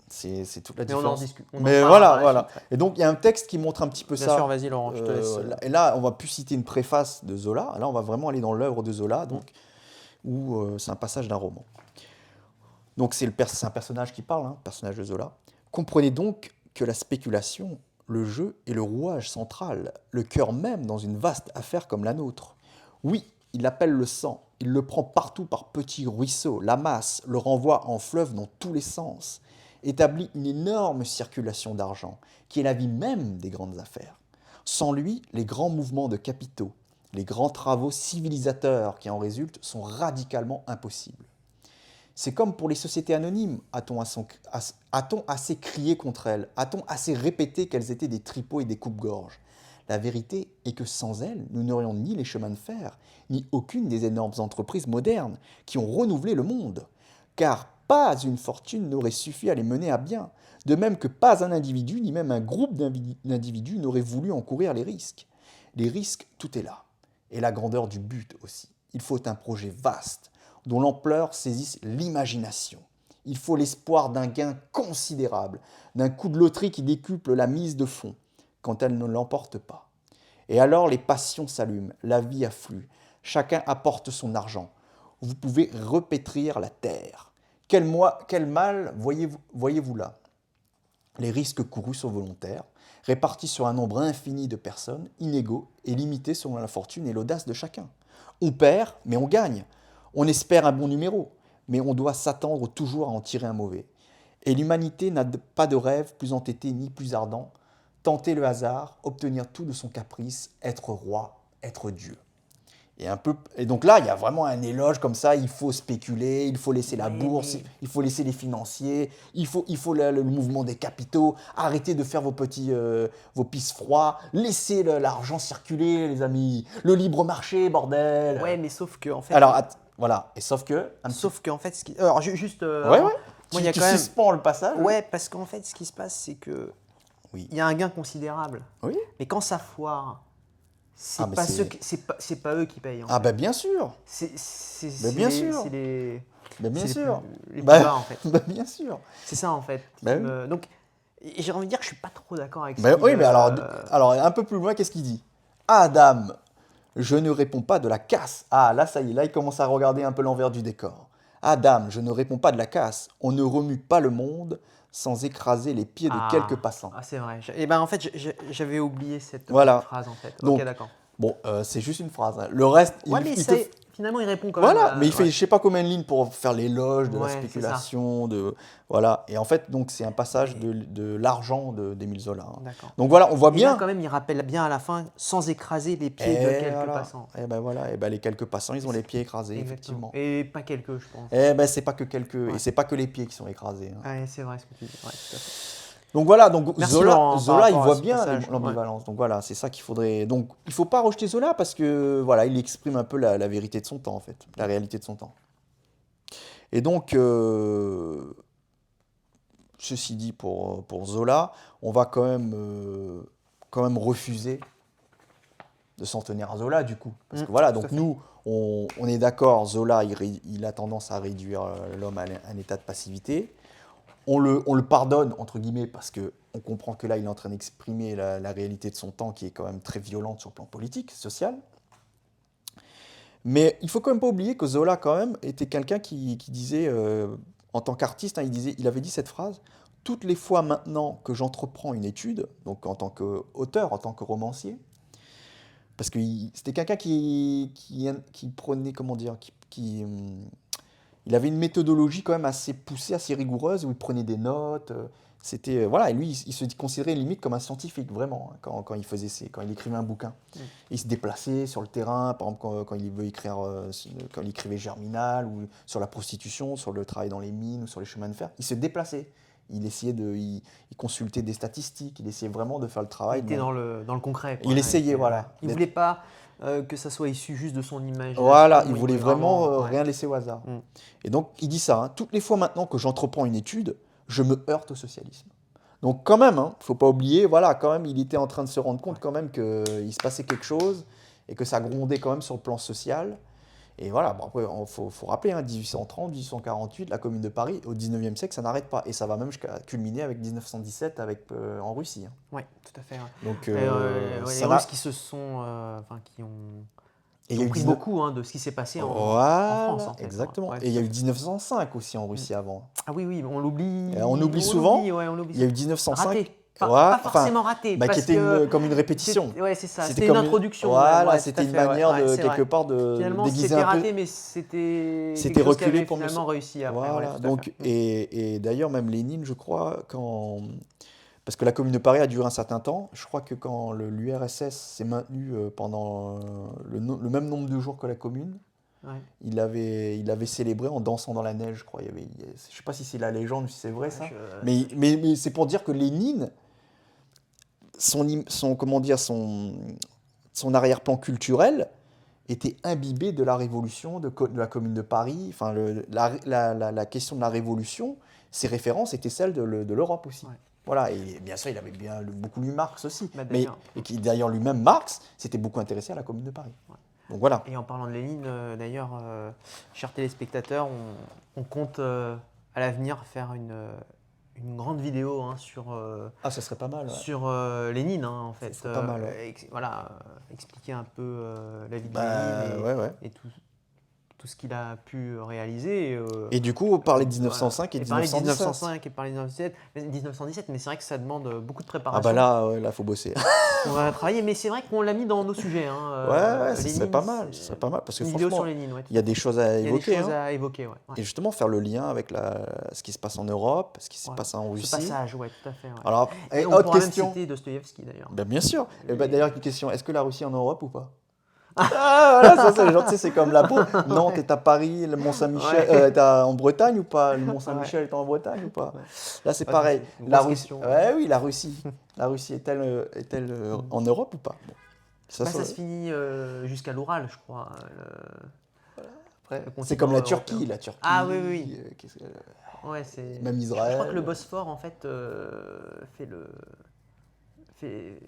B: C'est toute la différence.
A: Mais on en discute.
B: Mais voilà. Et donc, il y a un texte qui montre un petit peu ça.
A: Bien sûr, vas-y Laurent, je te laisse.
B: Et là, on va plus citer une préface de Zola. Là, on va vraiment aller dans l'œuvre de Zola, donc, où c'est un passage d'un roman. Donc, c'est un personnage qui parle, personnage de Zola. Comprenez donc que la spéculation, le jeu est le rouage central, le cœur même dans une vaste affaire comme la nôtre. Oui, il appelle le sang, Il le prend partout par petits ruisseaux, l'amasse, le renvoie en fleuve dans tous les sens, établit une énorme circulation d'argent, qui est la vie même des grandes affaires. Sans lui, les grands mouvements de capitaux, les grands travaux civilisateurs qui en résultent sont radicalement impossibles. C'est comme pour les sociétés anonymes, a-t-on assez crié contre elles, a-t-on assez répété qu'elles étaient des tripots et des coupe-gorges. La vérité est que sans elles, nous n'aurions ni les chemins de fer, ni aucune des énormes entreprises modernes qui ont renouvelé le monde. Car pas une fortune n'aurait suffi à les mener à bien, de même que pas un individu, ni même un groupe d'individus n'aurait voulu encourir les risques. Les risques, tout est là. Et la grandeur du but aussi. Il faut un projet vaste, dont l'ampleur saisisse l'imagination. Il faut l'espoir d'un gain considérable, d'un coup de loterie qui décuple la mise de fonds, quand elle ne l'emporte pas. Et alors les passions s'allument, la vie afflue, chacun apporte son argent. Vous pouvez repétrir la terre. Quel mal voyez-vous là? Les risques courus sont volontaires, répartis sur un nombre infini de personnes, inégaux et limités selon la fortune et l'audace de chacun. On perd, mais on gagne. On espère un bon numéro, mais on doit s'attendre toujours à en tirer un mauvais. Et l'humanité n'a pas de rêve plus entêté ni plus ardent. Tenter le hasard, obtenir tout de son caprice, être roi, être Dieu. Et donc là, il y a vraiment un éloge comme ça, il faut spéculer, il faut laisser la bourse, il faut laisser les financiers, il faut le mouvement des capitaux, arrêtez de faire vos pisse froids, laissez l'argent circuler, les amis, le libre marché, bordel.
A: Ouais, mais sauf que, en fait.
B: Alors, voilà, et sauf que.
A: En fait, alors, juste.
B: Ouais.
A: Moi, il y a
B: tu
A: quand même.
B: suspends le passage.
A: Ouais, parce qu'en fait, ce qui se passe, c'est que.
B: Oui.
A: Il y a un gain considérable.
B: Oui.
A: Mais quand ça foire, c'est pas eux qui payent.
B: Ah, bah bien sûr. Bien sûr.
A: Les plus bas, en fait.
B: Bah bien sûr.
A: C'est ça, en fait. Donc, j'ai envie de dire que je suis pas trop d'accord avec
B: ça. Oui, mais alors, un peu plus loin, qu'est-ce qu'il dit? Adam, je ne réponds pas de la casse. Ah, là, ça y est, là, il commence à regarder un peu l'envers du décor. Adam, je ne réponds pas de la casse. On ne remue pas le monde sans écraser les pieds de quelques passants.
A: Ah, c'est vrai. Et ben, en fait, j'avais oublié cette phrase, en fait.
B: Donc,
A: ok, d'accord.
B: Bon, c'est juste une phrase. Hein. Le reste,
A: finalement, il répond quand même.
B: Voilà, mais il fait je sais pas combien de lignes pour faire l'éloge de la spéculation, voilà. Et en fait, donc c'est un passage de l'argent d'Émile Zola. Hein.
A: D'accord.
B: Donc voilà, on voit bien.
A: Là, quand même, il rappelle bien à la fin, sans écraser les pieds de quelques passants.
B: Et ben voilà, et ben les quelques passants, ils ont les pieds écrasés, effectivement.
A: Et pas quelques, je pense.
B: Et ben c'est pas que quelques, et c'est pas que les pieds qui sont écrasés. Hein.
A: Ouais, c'est vrai ce que tu dis. Ouais, tout à fait.
B: Donc voilà, donc
A: Laurent,
B: Zola il voit bien l'ambivalence. Donc voilà, c'est ça qu'il faudrait. Donc il ne faut pas rejeter Zola parce que voilà, il exprime un peu la vérité de son temps en fait, la réalité de son temps. Et donc, ceci dit pour Zola, on va quand même refuser de s'en tenir à Zola du coup. Parce que voilà, donc nous, on est d'accord, Zola il a tendance à réduire l'homme à un état de passivité. On le pardonne, entre guillemets, parce qu'on comprend que là, il est en train d'exprimer la réalité de son temps qui est quand même très violente sur le plan politique, social. Mais il ne faut quand même pas oublier que Zola, quand même, était quelqu'un qui disait, en tant qu'artiste, hein, il avait dit cette phrase, « Toutes les fois maintenant que j'entreprends une étude, donc en tant qu'auteur, en tant que romancier, parce que c'était quelqu'un qui prenait, comment dire, il avait une méthodologie quand même assez poussée, assez rigoureuse, où il prenait des notes. C'était voilà, et lui, il se considérait limite comme un scientifique, vraiment, hein, quand il écrivait un bouquin. Il se déplaçait sur le terrain, par exemple, quand il écrivait Germinal, ou sur la prostitution, sur le travail dans les mines, ou sur les chemins de fer. Il se déplaçait. Il consultait des statistiques, il essayait vraiment de faire le travail.
A: Il était dans le concret. Quoi.
B: Il essayait, voilà.
A: Il ne voulait pas que ça soit issu juste de son imagination.
B: Voilà, il voulait vraiment rien laisser au hasard. Et donc, il dit ça, hein, toutes les fois maintenant que j'entreprends une étude, je me heurte au socialisme. Donc quand même, il ne faut pas oublier, voilà, quand même, il était en train de se rendre compte quand même qu'il se passait quelque chose et que ça grondait quand même sur le plan social. Et voilà, bon, après, il faut rappeler, 1830, 1848, la Commune de Paris, au 19e siècle, ça n'arrête pas. Et ça va même jusqu'à culminer avec 1917 en Russie. Hein.
A: Oui, tout à fait.
B: Donc,
A: les Russes qui se sont... qui ont...
B: Et il y a eu
A: pris beaucoup de ce qui s'est passé en France. En fait.
B: Exactement.
A: Ouais,
B: et il y a eu 1905 aussi en Russie avant.
A: Ah oui, on l'oublie.
B: On oublie souvent.
A: On oublie,
B: il y a eu 1905.
A: Pas forcément raté,
B: qui
A: parce
B: était
A: que
B: comme une répétition.
A: ouais, c'est ça.
B: C'était
A: C'était une
B: comme
A: introduction.
B: Voilà,
A: ouais,
B: c'était
A: tout à
B: une
A: fait,
B: manière
A: ouais,
B: de
A: c'est
B: quelque
A: vrai.
B: part de
A: Finalement,
B: déguiser
A: c'était
B: un peu.
A: raté, mais c'était
B: C'était
A: quelque chose qui
B: reculé
A: avait
B: pour mieux.
A: finalement réussi après.
B: Voilà.
A: Ouais, tout à
B: Donc
A: fait.
B: et d'ailleurs même Lénine, je crois, parce que la Commune de Paris a duré un certain temps, je crois que quand l'URSS s'est maintenu pendant le même nombre de jours que la Commune,
A: Ouais.
B: il avait célébré en dansant dans la neige, je crois. Je ne sais pas si c'est la légende ou si c'est vrai ça, mais c'est pour dire que Lénine, comment dire, son arrière-plan culturel était imbibé de la révolution, de la Commune de Paris. Enfin, la question de la révolution, ses références étaient celles de l'Europe aussi.
A: Ouais.
B: Voilà, et bien sûr, il avait beaucoup lu Marx aussi.
A: Bah,
B: et qui d'ailleurs lui-même, Marx, s'était beaucoup intéressé à la Commune de Paris.
A: Ouais.
B: Donc voilà.
A: Et en parlant de Lénine, d'ailleurs, chers téléspectateurs, on compte à l'avenir faire une grande vidéo sur,
B: Ah, ça serait pas mal. Ouais.
A: sur Lénine, en fait.
B: Ça serait pas mal, ouais.
A: Voilà, expliquer un peu la vie de Lénine
B: ouais.
A: et tout ce qu'il a pu réaliser.
B: Et du coup, on parlait de 1905 et 1917.
A: 1905 et parler de 1917, mais c'est vrai que ça demande beaucoup de préparation.
B: Ah bah là, faut bosser.
A: On va travailler, mais c'est vrai qu'on l'a mis dans nos sujets.
B: Ouais, ça serait pas mal. Parce que franchement, il y a des choses à évoquer.
A: Il y a des choses à évoquer, ouais.
B: Et justement, faire le lien avec ce qui se passe en Europe, ce qui se passe en Russie.
A: Ce passage, ouais, tout à fait. Ouais.
B: Alors,
A: et on
B: autre
A: pourra
B: question.
A: même citer Dostoïevski, d'ailleurs.
B: Ben, bien sûr. D'ailleurs, une question, est-ce que la Russie est en Europe ou pas? Ah, voilà, ça, c'est genre, tu sais, c'est comme la peau. Non, t'es à Paris, le Mont-Saint-Michel, t'es en Bretagne ou pas? Le Mont-Saint-Michel est en Bretagne ou pas? Là, c'est pareil. La Russie. Ouais, oui, la Russie. La Russie est-elle en Europe ou pas? Bon.
A: Ça se finit jusqu'à l'Oural, je crois.
B: C'est comme la Turquie. La Turquie.
A: Ah oui. Ouais,
B: même Israël.
A: Je crois que le Bosphore, en fait,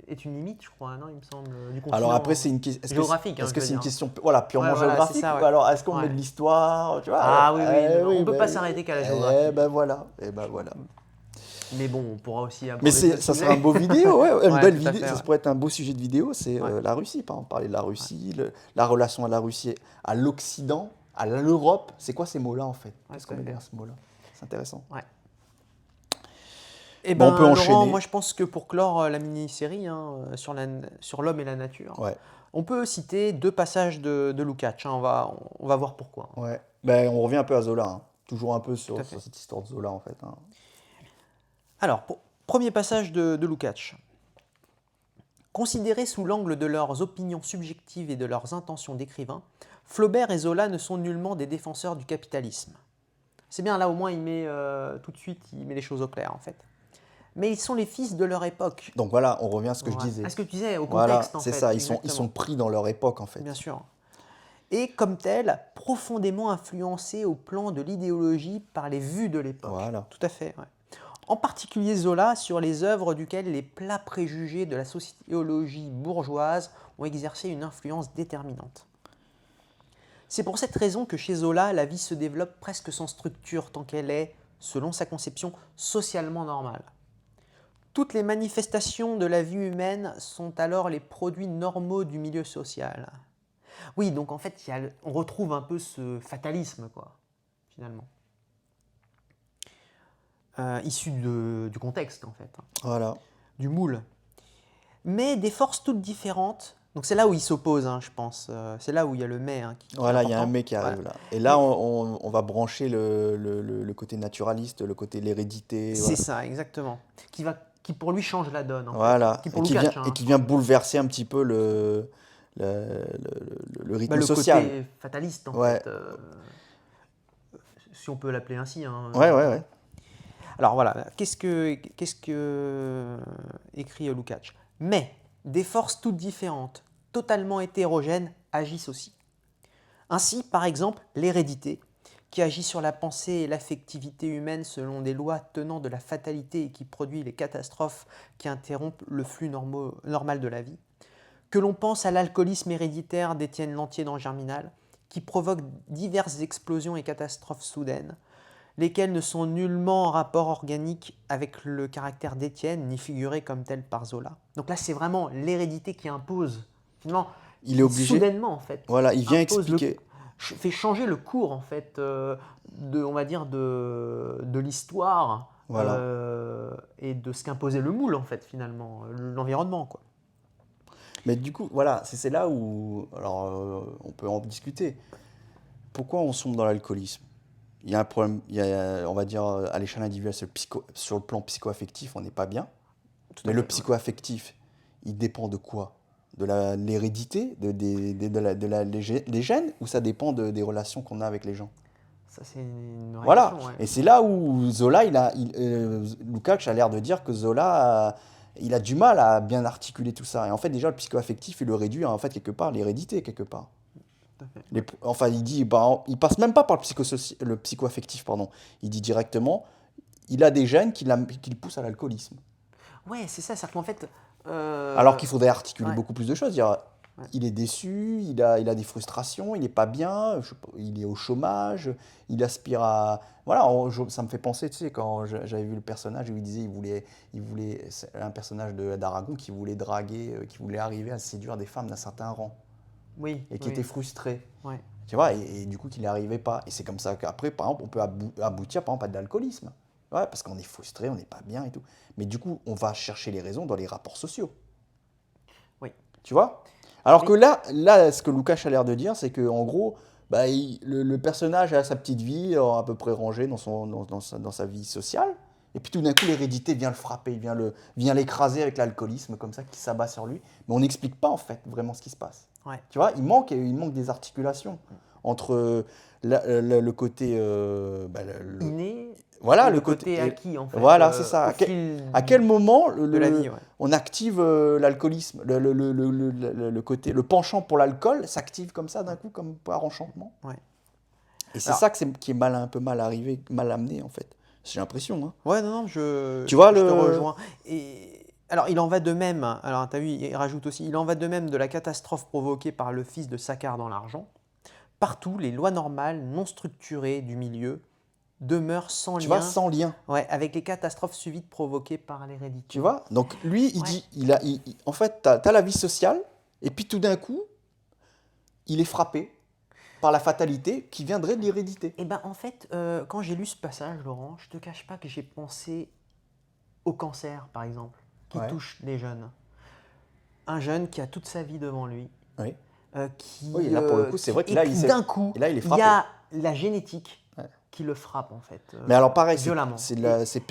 A: est une limite, je crois, non, il me semble, du continent.
B: Alors après, c'est une question
A: géographique.
B: Est-ce que c'est une question purement géographique
A: ça,
B: ou alors est-ce qu'on met de l'histoire, tu vois?
A: Ah oui, on ne peut pas s'arrêter qu'à la géographie.
B: Eh ben voilà.
A: Mais bon, on pourra aussi aborder
B: ça serait un beau vidéo, une belle vidéo.
A: Fait,
B: ça pourrait être un beau sujet de vidéo, c'est la Russie, par exemple, parler de la Russie, la relation à la Russie, à l'Occident, à l'Europe. C'est quoi ces mots-là en fait? Qu'est-ce qu'on met derrière ce mot-là? C'est intéressant.
A: Ouais. Et
B: on peut enchaîner.
A: Laurent, moi je pense que pour clore la mini-série sur l'homme et la nature, on peut citer 2 passages de Lukács. On va voir pourquoi.
B: Ouais. On revient un peu à Zola, toujours un peu sur cette histoire de Zola en fait.
A: Alors, premier passage de Lukács. Considérés sous l'angle de leurs opinions subjectives et de leurs intentions d'écrivain, Flaubert et Zola ne sont nullement des défenseurs du capitalisme. C'est bien, là au moins il met tout de suite les choses au clair en fait. Mais ils sont les fils de leur époque.
B: Donc voilà, on revient à ce que je disais.
A: À ce que tu disais, au contexte en fait.
B: C'est ça, ils sont pris dans leur époque en fait.
A: Bien sûr. Et comme tels, profondément influencés au plan de l'idéologie par les vues de l'époque.
B: Voilà.
A: Tout à fait, ouais. En particulier Zola sur les œuvres duquel les plats préjugés de la sociologie bourgeoise ont exercé une influence déterminante. C'est pour cette raison que chez Zola, la vie se développe presque sans structure tant qu'elle est, selon sa conception, socialement normale. Toutes les manifestations de la vie humaine sont alors les produits normaux du milieu social. Oui, donc en fait, on retrouve un peu ce fatalisme, quoi, finalement. Issu du contexte, en fait.
B: Voilà.
A: Du moule. Mais des forces toutes différentes. Donc c'est là où ils s'opposent, je pense. C'est là où il y a le mais.
B: Voilà, il y a un mais qui arrive là. Et là, on va brancher le côté naturaliste, le côté l'hérédité.
A: C'est ça, exactement. Qui pour lui change la donne.
B: Voilà. Et qui vient bouleverser un petit peu le rythme social.
A: Le côté fataliste, en fait. Si on peut l'appeler ainsi.
B: Ouais.
A: Alors voilà, qu'est-ce que écrit Lukács? Mais des forces toutes différentes, totalement hétérogènes, agissent aussi. Ainsi, par exemple, l'hérédité, qui agit sur la pensée et l'affectivité humaine selon des lois tenant de la fatalité et qui produit les catastrophes qui interrompent le flux normal de la vie. Que l'on pense à l'alcoolisme héréditaire d'Étienne Lantier dans Germinal, qui provoque diverses explosions et catastrophes soudaines, lesquelles ne sont nullement en rapport organique avec le caractère d'Étienne, ni figurées comme telles par Zola. Donc là, c'est vraiment l'hérédité qui impose, finalement,
B: il est obligé.
A: Soudainement, en fait.
B: Voilà, il vient expliquer.
A: Fait changer le cours, en fait, on va dire, de l'histoire
B: Voilà.
A: Et de ce qu'imposait le moule, en fait, finalement, l'environnement, quoi.
B: Mais du coup, voilà, c'est là où, alors, on peut en discuter. Pourquoi on sombre dans l'alcoolisme? Il y a un problème, on va dire, à l'échelle individuelle, sur le plan psycho-affectif, on n'est pas bien.
A: Tout
B: Mais
A: à
B: le
A: fait, ouais.
B: psycho-affectif, il dépend de quoi? De l'hérédité, des gènes, ou ça dépend des relations qu'on a avec les gens?
A: Ça, c'est une vraie
B: Voilà.
A: question, ouais.
B: Et c'est là où Zola, Lukács a l'air de dire que Zola, il a du mal à bien articuler tout ça. Et en fait, déjà, le psycho-affectif, il le réduit à, en fait, quelque part, l'hérédité, quelque part.
A: Tout à fait.
B: Enfin, il dit, bah, il passe même pas par le psycho-affectif, pardon. Il dit directement, il a des gènes qui le poussent à l'alcoolisme.
A: Ouais, c'est ça, c'est-à-dire qu'en fait...
B: Alors qu'il faudrait articuler
A: ouais.
B: beaucoup plus de choses. Dire,
A: Ouais.
B: il est déçu, il a des frustrations, il n'est pas bien, il est au chômage, il aspire à... Voilà, ça me fait penser, tu sais, quand j'avais vu le personnage où il disait c'est un personnage d'Aragon qui voulait draguer, qui voulait arriver à séduire des femmes d'un certain rang
A: Oui,
B: et qui
A: oui.
B: était frustré.
A: Ouais.
B: Tu vois, et du coup, qu'il n'y arrivait pas. Et c'est comme ça qu'après, par exemple, on peut aboutir, par exemple, à de l'alcoolisme. Ouais, parce qu'on est frustré, on n'est pas bien et tout. Mais du coup, on va chercher les raisons dans les rapports sociaux.
A: Oui.
B: Tu vois? Alors
A: Mais-
B: que là, ce que Lukács a l'air de dire, c'est qu'en gros, bah, le personnage a sa petite vie à peu près rangée dans sa vie sociale. Et puis tout d'un coup, l'hérédité vient le frapper, vient l'écraser avec l'alcoolisme, comme ça, qui s'abat sur lui. Mais on n'explique pas, en fait, vraiment ce qui se passe.
A: Ouais.
B: Tu vois, il manque des articulations entre le côté...
A: Inné
B: voilà,
A: et
B: le
A: le
B: côté...
A: côté acquis, en fait.
B: Voilà, c'est ça.
A: Au fil
B: À quel moment
A: de la vie, ouais.
B: on active l'alcoolisme, le côté, le penchant pour l'alcool s'active comme ça d'un coup, comme par enchantement.
A: Ouais.
B: Et c'est
A: Alors-
B: ça qui est un peu mal arrivé, mal amené en fait. J'ai l'impression. Hein.
A: Ouais, non, je
B: Tu vois
A: te
B: le...
A: rejoins. Et alors, il en va de même, alors tu as vu, il rajoute aussi, il en va de même de la catastrophe provoquée par le fils de Saccard dans l'argent. Partout, les lois normales, non structurées du milieu, demeurent sans
B: Tu
A: lien,
B: vois, sans lien.
A: ouais, avec les catastrophes subites provoquées par l'hérédité.
B: Tu vois? Donc lui, il
A: Ouais.
B: dit, en fait, tu as la vie sociale, et puis tout d'un coup, il est frappé par la fatalité qui viendrait de l'hérédité.
A: Et ben en fait, quand j'ai lu ce passage, Laurent, je te cache pas que j'ai pensé au cancer, par exemple, qui
B: Ouais.
A: touche les jeunes. Un jeune qui a toute sa vie devant lui,
B: Oui.
A: qui,
B: Oui, là, pour le coup, c'est vrai que
A: et
B: là,
A: puis d'un coup,
B: et là, il est
A: il y
B: frappé.
A: a la génétique
B: Ouais.
A: qui le frappe en fait,
B: Mais alors pareil,
A: violemment.
B: c'est de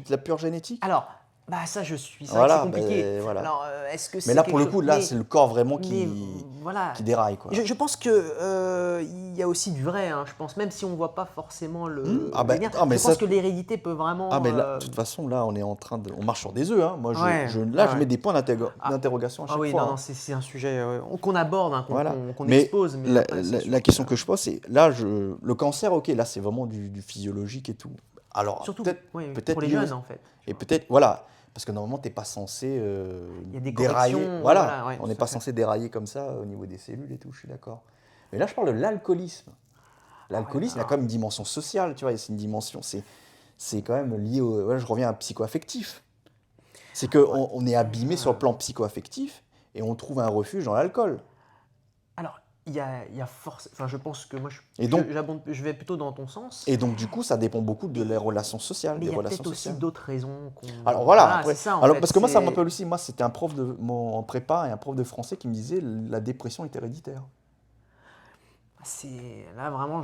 B: la pure génétique.
A: Alors, bah ça je suis, c'est
B: Voilà,
A: vrai que c'est compliqué.
B: ben, voilà.
A: Alors, est-ce que
B: Mais
A: c'est
B: là,
A: quelque
B: pour le
A: chose...
B: coup, là,
A: mais-
B: c'est le corps vraiment
A: mais voilà.
B: qui déraille, quoi.
A: Je pense que il y a aussi du vrai. Hein, je pense même si on voit pas forcément le
B: Ah ben,
A: lien,
B: ah, mais
A: je pense
B: ça-
A: que l'hérédité peut vraiment.
B: Ah, mais là, de toute façon, là, on marche sur des œufs, hein. Moi,
A: Ouais,
B: je
A: ouais.
B: mets des points
A: Ah.
B: d'interrogation à chaque
A: Ah oui,
B: fois.
A: non,
B: hein.
A: non, c'est un sujet qu'on aborde, hein,
B: Voilà.
A: qu'on
B: Mais
A: expose. Mais
B: la,
A: après, c'est sûr
B: la question que je pose, c'est là, le cancer, ok, là, c'est vraiment du physiologique et tout. Alors,
A: surtout
B: peut-être
A: pour les
B: lié
A: jeunes
B: aussi-
A: en fait.
B: Et peut-être, voilà, parce que normalement, tu n'es pas censé
A: Il y a des
B: dérailler.
A: corrections,
B: Voilà,
A: voilà, ouais,
B: on
A: tout
B: n'est
A: à
B: pas
A: fait.
B: censé dérailler comme ça au niveau des cellules et tout, je suis d'accord. Mais là, je parle de l'alcoolisme. L'alcoolisme, il y a
A: alors-
B: quand même une dimension sociale, tu vois, c'est une dimension, c'est quand même lié au... ouais, je reviens à psycho-affectif. C'est qu'on on est abîmé sur le plan psycho-affectif et on trouve un refuge dans l'alcool.
A: Alors, il y a force. Enfin, je pense que moi,
B: Et donc-
A: je vais plutôt dans ton sens.
B: Et donc, du coup, ça dépend beaucoup de les relations sociales,
A: Mais
B: des
A: il y a
B: relations
A: peut-être aussi
B: sociales.
A: d'autres raisons qu'on.
B: Alors voilà, après,
A: c'est ça en
B: alors,
A: fait.
B: parce que moi, ça
A: c'est-
B: m'appelle aussi, moi, c'était un prof en prépa et un prof de français qui me disait la dépression est héréditaire.
A: C'est là vraiment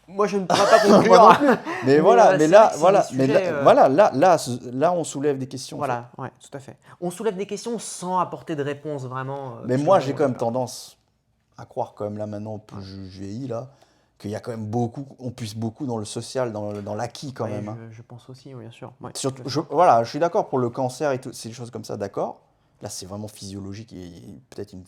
A: moi je ne pourrais pas conclure.
B: Moi non plus. Mais voilà, mais
A: c'est
B: là,
A: vrai que c'est
B: voilà,
A: des
B: mais
A: sujets,
B: là, là, on soulève des questions. en fait.
A: voilà, ouais, tout à fait. On soulève des questions sans apporter de réponse vraiment.
B: Mais
A: qui
B: moi,
A: sont,
B: j'ai quand même
A: d'accord.
B: tendance à croire quand même là maintenant, plus je vieillis là, qu'il y a quand même beaucoup, on puise beaucoup dans le social, dans l'acquis quand
A: Ouais,
B: même. hein.
A: je pense aussi, oui, bien sûr. Ouais,
B: Surtout,
A: tout à fait.
B: voilà, je suis d'accord pour le cancer et toutes ces choses comme ça, d'accord. Là, c'est vraiment physiologique et peut-être une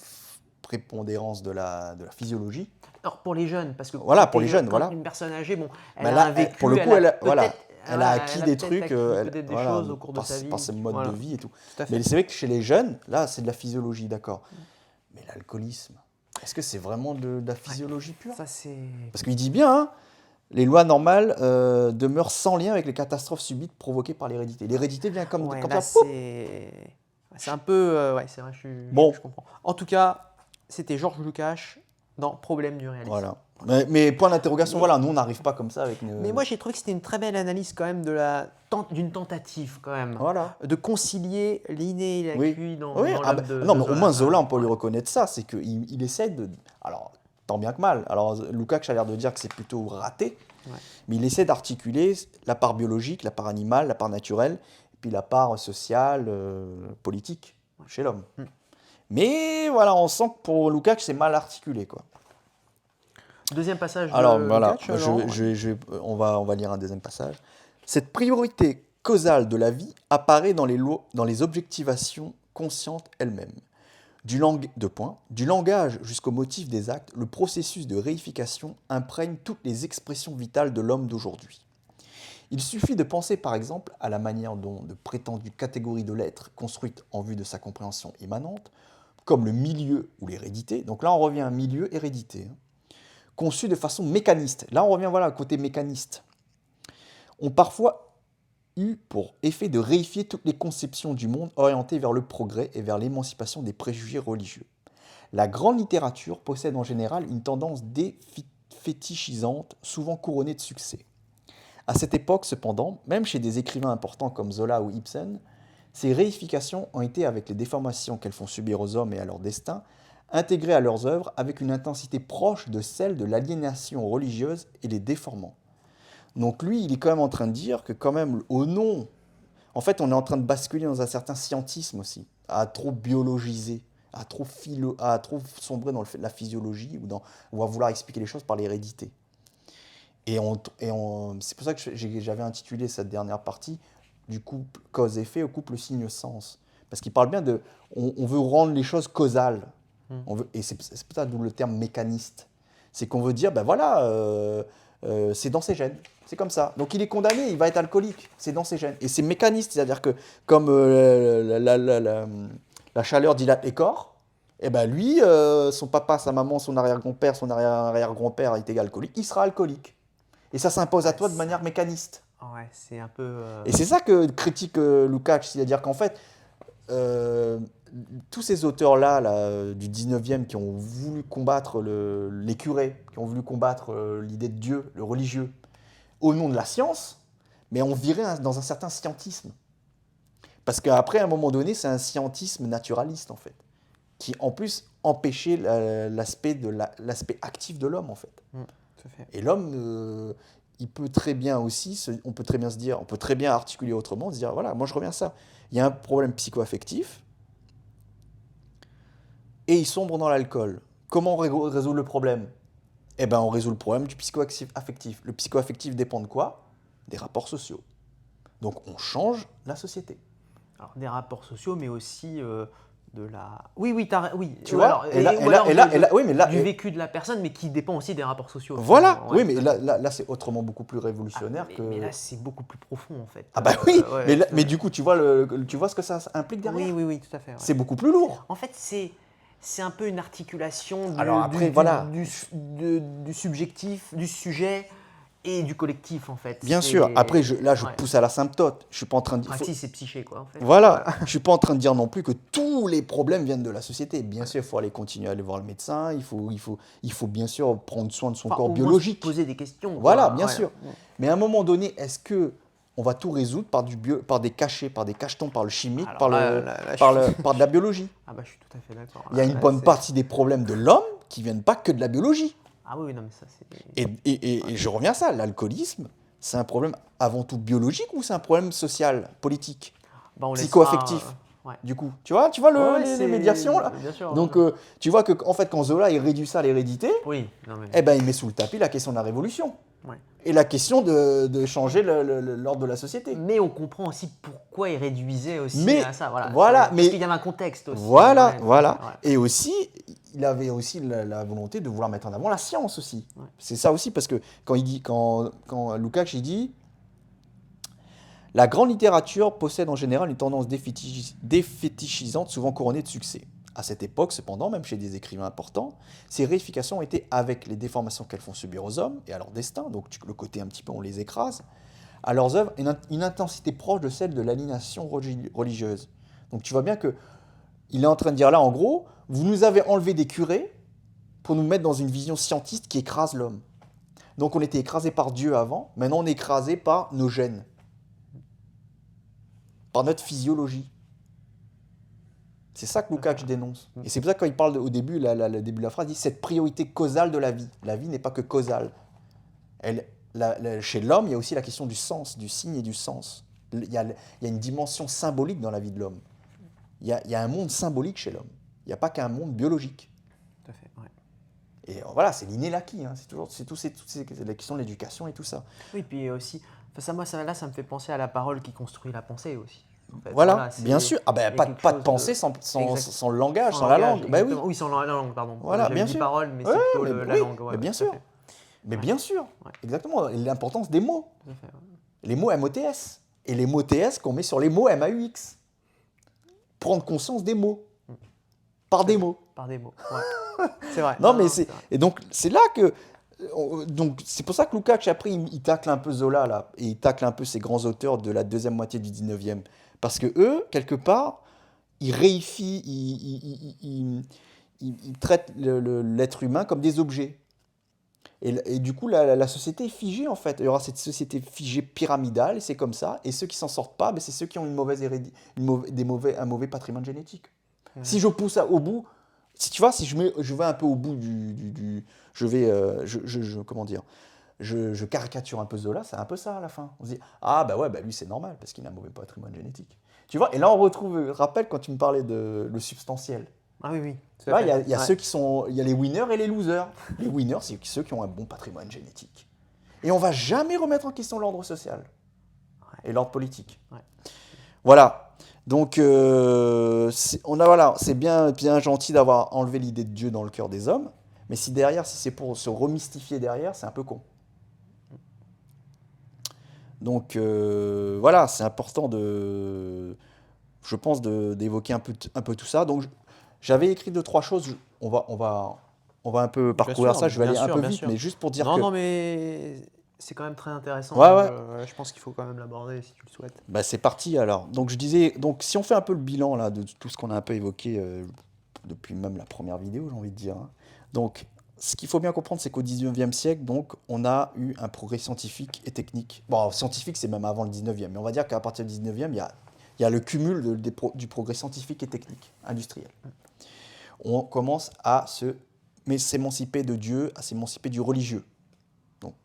B: prépondérance de la physiologie.
A: Alors pour les jeunes, parce que
B: Voilà,
A: quand
B: pour les jeunes,
A: quand
B: voilà.
A: une personne âgée, bon, elle
B: Mais
A: a
B: là,
A: un vécu,
B: pour le coup, voilà, elle a acquis des
A: peut-être
B: trucs,
A: acquis peut-être des
B: voilà,
A: choses au cours de sa vie.
B: par ses modes
A: Voilà,
B: de vie et tout.
A: tout à fait.
B: Mais c'est vrai que chez les jeunes, là, c'est de la physiologie, d'accord. Mais l'alcoolisme, est-ce que c'est vraiment de la physiologie pure?
A: Ça c'est.
B: Parce qu'il dit bien, hein, les lois normales demeurent sans lien avec les catastrophes subites provoquées par l'hérédité. L'hérédité vient comme
A: Là,
B: ça. Poup.
A: c'est un peu, ouais, c'est vrai,
B: Bon.
A: je comprends. En tout cas, c'était Georges Lukács dans Problème du réalisme.
B: Voilà. Mais point d'interrogation, voilà, nous on n'arrive pas comme ça avec une...
A: Mais moi, j'ai trouvé que c'était une très belle analyse quand même d'une tentative quand même
B: Voilà.
A: de concilier l'inné et
B: Oui.
A: l'acquis dans
B: Oui,
A: l'œuvre de
B: non, mais au
A: Zola.
B: moins Zola, on peut lui reconnaître ça, c'est qu'il essaie de... Alors, tant bien que mal. Alors, Lukács a l'air de dire que c'est plutôt raté,
A: Ouais.
B: mais il essaie d'articuler la part biologique, la part animale, la part naturelle, et puis la part sociale, politique chez l'homme. Mais voilà, on sent que pour Lukács, c'est mal articulé, quoi.
A: Deuxième passage
B: Alors
A: de
B: voilà,
A: Lukács, Laurent.
B: on va lire un deuxième passage. Cette priorité causale de la vie apparaît dans les objectivations conscientes elles-mêmes. Du langage jusqu'au motif des actes, le processus de réification imprègne toutes les expressions vitales de l'homme d'aujourd'hui. Il suffit de penser par exemple à la manière dont de prétendues catégories de l'être construites en vue de sa compréhension immanente, comme le milieu ou l'hérédité. Donc là on revient à milieu, hérédité. Conçus de façon mécaniste. Là, on revient voilà, au côté mécaniste. Ont parfois eu pour effet de réifier toutes les conceptions du monde orientées vers le progrès et vers l'émancipation des préjugés religieux. La grande littérature possède en général une tendance défétichisante, souvent couronnée de succès. À cette époque, cependant, même chez des écrivains importants comme Zola ou Ibsen, ces réifications ont été, avec les déformations qu'elles font subir aux hommes et à leur destin, intégrées à leurs œuvres avec une intensité proche de celle de l'aliénation religieuse et les déformant. Donc lui, il est quand même en train de dire que quand même, au nom, en fait, on est en train de basculer dans un certain scientisme aussi, à trop biologiser, à trop sombrer dans la physiologie ou à vouloir expliquer les choses par l'hérédité. C'est pour ça que j'avais intitulé cette dernière partie du couple cause-effet au couple signe-sens. Parce qu'il parle bien de... On veut rendre les choses causales. Et c'est pour ça d'où le terme mécaniste. C'est qu'on veut dire, ben voilà, c'est dans ses gènes. C'est comme ça. Donc il est condamné, il va être alcoolique. C'est dans ses gènes. Et c'est mécaniste, c'est-à-dire que comme la chaleur dilate les corps, et ben lui, son papa, sa maman, son arrière-grand-père, son arrière-arrière-grand-père est alcoolique, il sera alcoolique. Et ça s'impose à toi de manière mécaniste.
A: Ouais, c'est un peu...
B: Et c'est ça que critique Lukács, c'est-à-dire qu'en fait, tous ces auteurs-là du 19e qui ont voulu combattre les curés, qui ont voulu combattre l'idée de Dieu, le religieux, au nom de la science, mais on virait dans un certain scientisme. Parce qu'après, à un moment donné, c'est un scientisme naturaliste, en fait, qui en plus empêchait l'aspect actif de l'homme, en fait. Et l'homme, il peut très bien aussi, on peut très bien se dire, on peut très bien articuler autrement, se dire, voilà, moi je reviens à ça. Il y a un problème psycho-affectif, et il sombre dans l'alcool. Comment on résout le problème ? Eh bien, on résout le problème du psycho-affectif. Le psycho-affectif dépend de quoi ? Des rapports sociaux. Donc, on change la société.
A: Alors, des rapports sociaux, mais aussi de la... Oui,
B: tu vois,
A: du vécu de la personne, mais qui dépend aussi des rapports sociaux.
B: Voilà, ouais, oui, mais là c'est autrement beaucoup plus révolutionnaire que...
A: Mais là, c'est beaucoup plus profond, en fait.
B: Ah bah oui, mais du coup, tu vois ce que ça implique derrière ?
A: Oui, tout à fait. Ouais.
B: C'est beaucoup plus lourd.
A: En fait, c'est un peu une articulation du subjectif, du sujet et du collectif, en fait.
B: Bien sûr. Après, je pousse à l'asymptote. Je suis pas en train de dire...
A: Praxis, c'est psyché, quoi, en fait.
B: Voilà. Je suis pas en train de dire non plus que tous les problèmes viennent de la société. Bien sûr, il faut aller continuer à aller voir le médecin. Il faut bien sûr prendre soin de son corps biologique.
A: Poser des questions.
B: Voilà, bien sûr. Mais à un moment donné, est-ce que on va tout résoudre par des cachets, par des cachetons, par le chimique, par de la biologie ?
A: Ah bah, je suis tout à fait d'accord.
B: Il y a une bonne partie des problèmes de l'homme qui viennent pas que de la biologie.
A: Ah oui, non, mais ça c'est...
B: Et je reviens à ça, l'alcoolisme, c'est un problème avant tout biologique ou c'est un problème social, politique, psycho-affectif du coup, tu vois les médiations là.
A: Bien sûr,
B: donc tu vois que en fait quand Zola il réduit ça à l'hérédité, eh ben il met sous le tapis la question de la révolution. Ouais. Et la question de changer l'ordre de la société.
A: Mais on comprend aussi pourquoi il réduisait aussi à ça.
B: Parce
A: qu'il y avait un contexte aussi.
B: Voilà. Et aussi, il avait aussi la volonté de vouloir mettre en avant la science aussi. Ouais. C'est ça aussi, parce que quand Lukács il dit « La grande littérature possède en général une tendance défétichisante, souvent couronnée de succès. » À cette époque, cependant, même chez des écrivains importants, ces réifications étaient avec les déformations qu'elles font subir aux hommes et à leur destin, donc le côté un petit peu on les écrase, à leurs œuvres, une intensité proche de celle de l'aliénation religieuse. Donc tu vois bien qu'il est en train de dire là, en gros, vous nous avez enlevé des curés, pour nous mettre dans une vision scientiste qui écrase l'homme. Donc on était écrasé par Dieu avant, maintenant on est écrasé par nos gènes, par notre physiologie. C'est ça que Lukács dénonce. Et c'est pour ça que quand il parle au début, le début de la phrase, il dit cette priorité causale de la vie. La vie n'est pas que causale. Chez l'homme, il y a aussi la question du sens, du signe et du sens. Il y a une dimension symbolique dans la vie de l'homme. Il y a un monde symbolique chez l'homme. Il n'y a pas qu'un monde biologique.
A: Tout à fait, ouais.
B: Et voilà, c'est l'inné l'acquis. Hein. C'est la question de l'éducation et tout ça.
A: Oui, puis aussi, enfin, ça me fait penser à la parole qui construit la pensée aussi. En fait.
B: Voilà, bien sûr. Ah ben,
A: il y a
B: pas de
A: quelque
B: pensée
A: chose
B: sans le langage, sans la langue. Ben oui.
A: exactement. Oui, sans la langue, pardon.
B: Voilà,
A: J'avais
B: bien
A: dit
B: sûr.
A: parole, mais
B: Ouais,
A: c'est plutôt
B: mais
A: la
B: oui,
A: langue. Ouais,
B: mais bien
A: tout à
B: sûr.
A: fait.
B: Mais
A: Ouais.
B: bien sûr,
A: Ouais.
B: exactement. Et l'importance des mots.
A: Tout à fait, ouais.
B: Les mots MOTS. Et les mots TS qu'on met sur les mots MAUX. Prendre conscience des mots. Par des mots.
A: Par des mots. Ouais. C'est vrai.
B: Non, mais
A: c'est vrai.
B: et donc, c'est là que. Donc, c'est pour ça que Lukács, après, il tacle un peu Zola, là. Et il tacle un peu ces grands auteurs de la deuxième moitié du 19e. Parce que eux, quelque part, ils réifient, ils traitent l'être humain comme des objets. Et du coup, la société est figée, en fait. Il y aura cette société figée pyramidale, et c'est comme ça. Et ceux qui s'en sortent pas, ben, c'est ceux qui ont une mauvaise un mauvais patrimoine génétique.
A: Ouais.
B: Si je pousse au bout, si tu vois, si je vais un peu au bout je vais, comment dire, je caricature un peu Zola, c'est un peu ça à la fin. On se dit, ah bah ouais, bah lui c'est normal, parce qu'il a un mauvais patrimoine génétique. Tu vois, et là on retrouve, rappelle quand tu me parlais de le substantiel.
A: Ah oui, oui.
B: Tu vois, il y a
A: Ouais.
B: ceux qui sont, il y a les winners et les losers. Les winners, c'est ceux qui ont un bon patrimoine génétique. Et on va jamais remettre en question l'ordre social et l'ordre politique.
A: Ouais.
B: Voilà. Donc, c'est bien gentil d'avoir enlevé l'idée de Dieu dans le cœur des hommes, mais si c'est pour se remystifier derrière, c'est un peu con. Donc, voilà, c'est important je pense, d'évoquer un peu tout ça. Donc, j'avais écrit 2-3 choses. On va un peu parcourir
A: sûr,
B: ça. Je vais
A: bien
B: aller un
A: sûr,
B: peu
A: bien
B: vite,
A: sûr.
B: mais juste pour dire
A: Non,
B: que
A: non, mais c'est quand même très intéressant.
B: Ouais, ouais.
A: Je pense qu'il faut quand même l'aborder si tu le souhaites.
B: bah, c'est parti alors. Donc, je disais, donc, si on fait un peu le bilan là, de tout ce qu'on a un peu évoqué depuis même la première vidéo, j'ai envie de dire. Hein. Donc, ce qu'il faut bien comprendre, c'est qu'au 19e siècle, donc, on a eu un progrès scientifique et technique. Bon, scientifique, c'est même avant le 19e, mais on va dire qu'à partir du 19e, il y a le cumul du progrès scientifique et technique, industriel. On commence à s'émanciper de Dieu, à s'émanciper du religieux. Donc,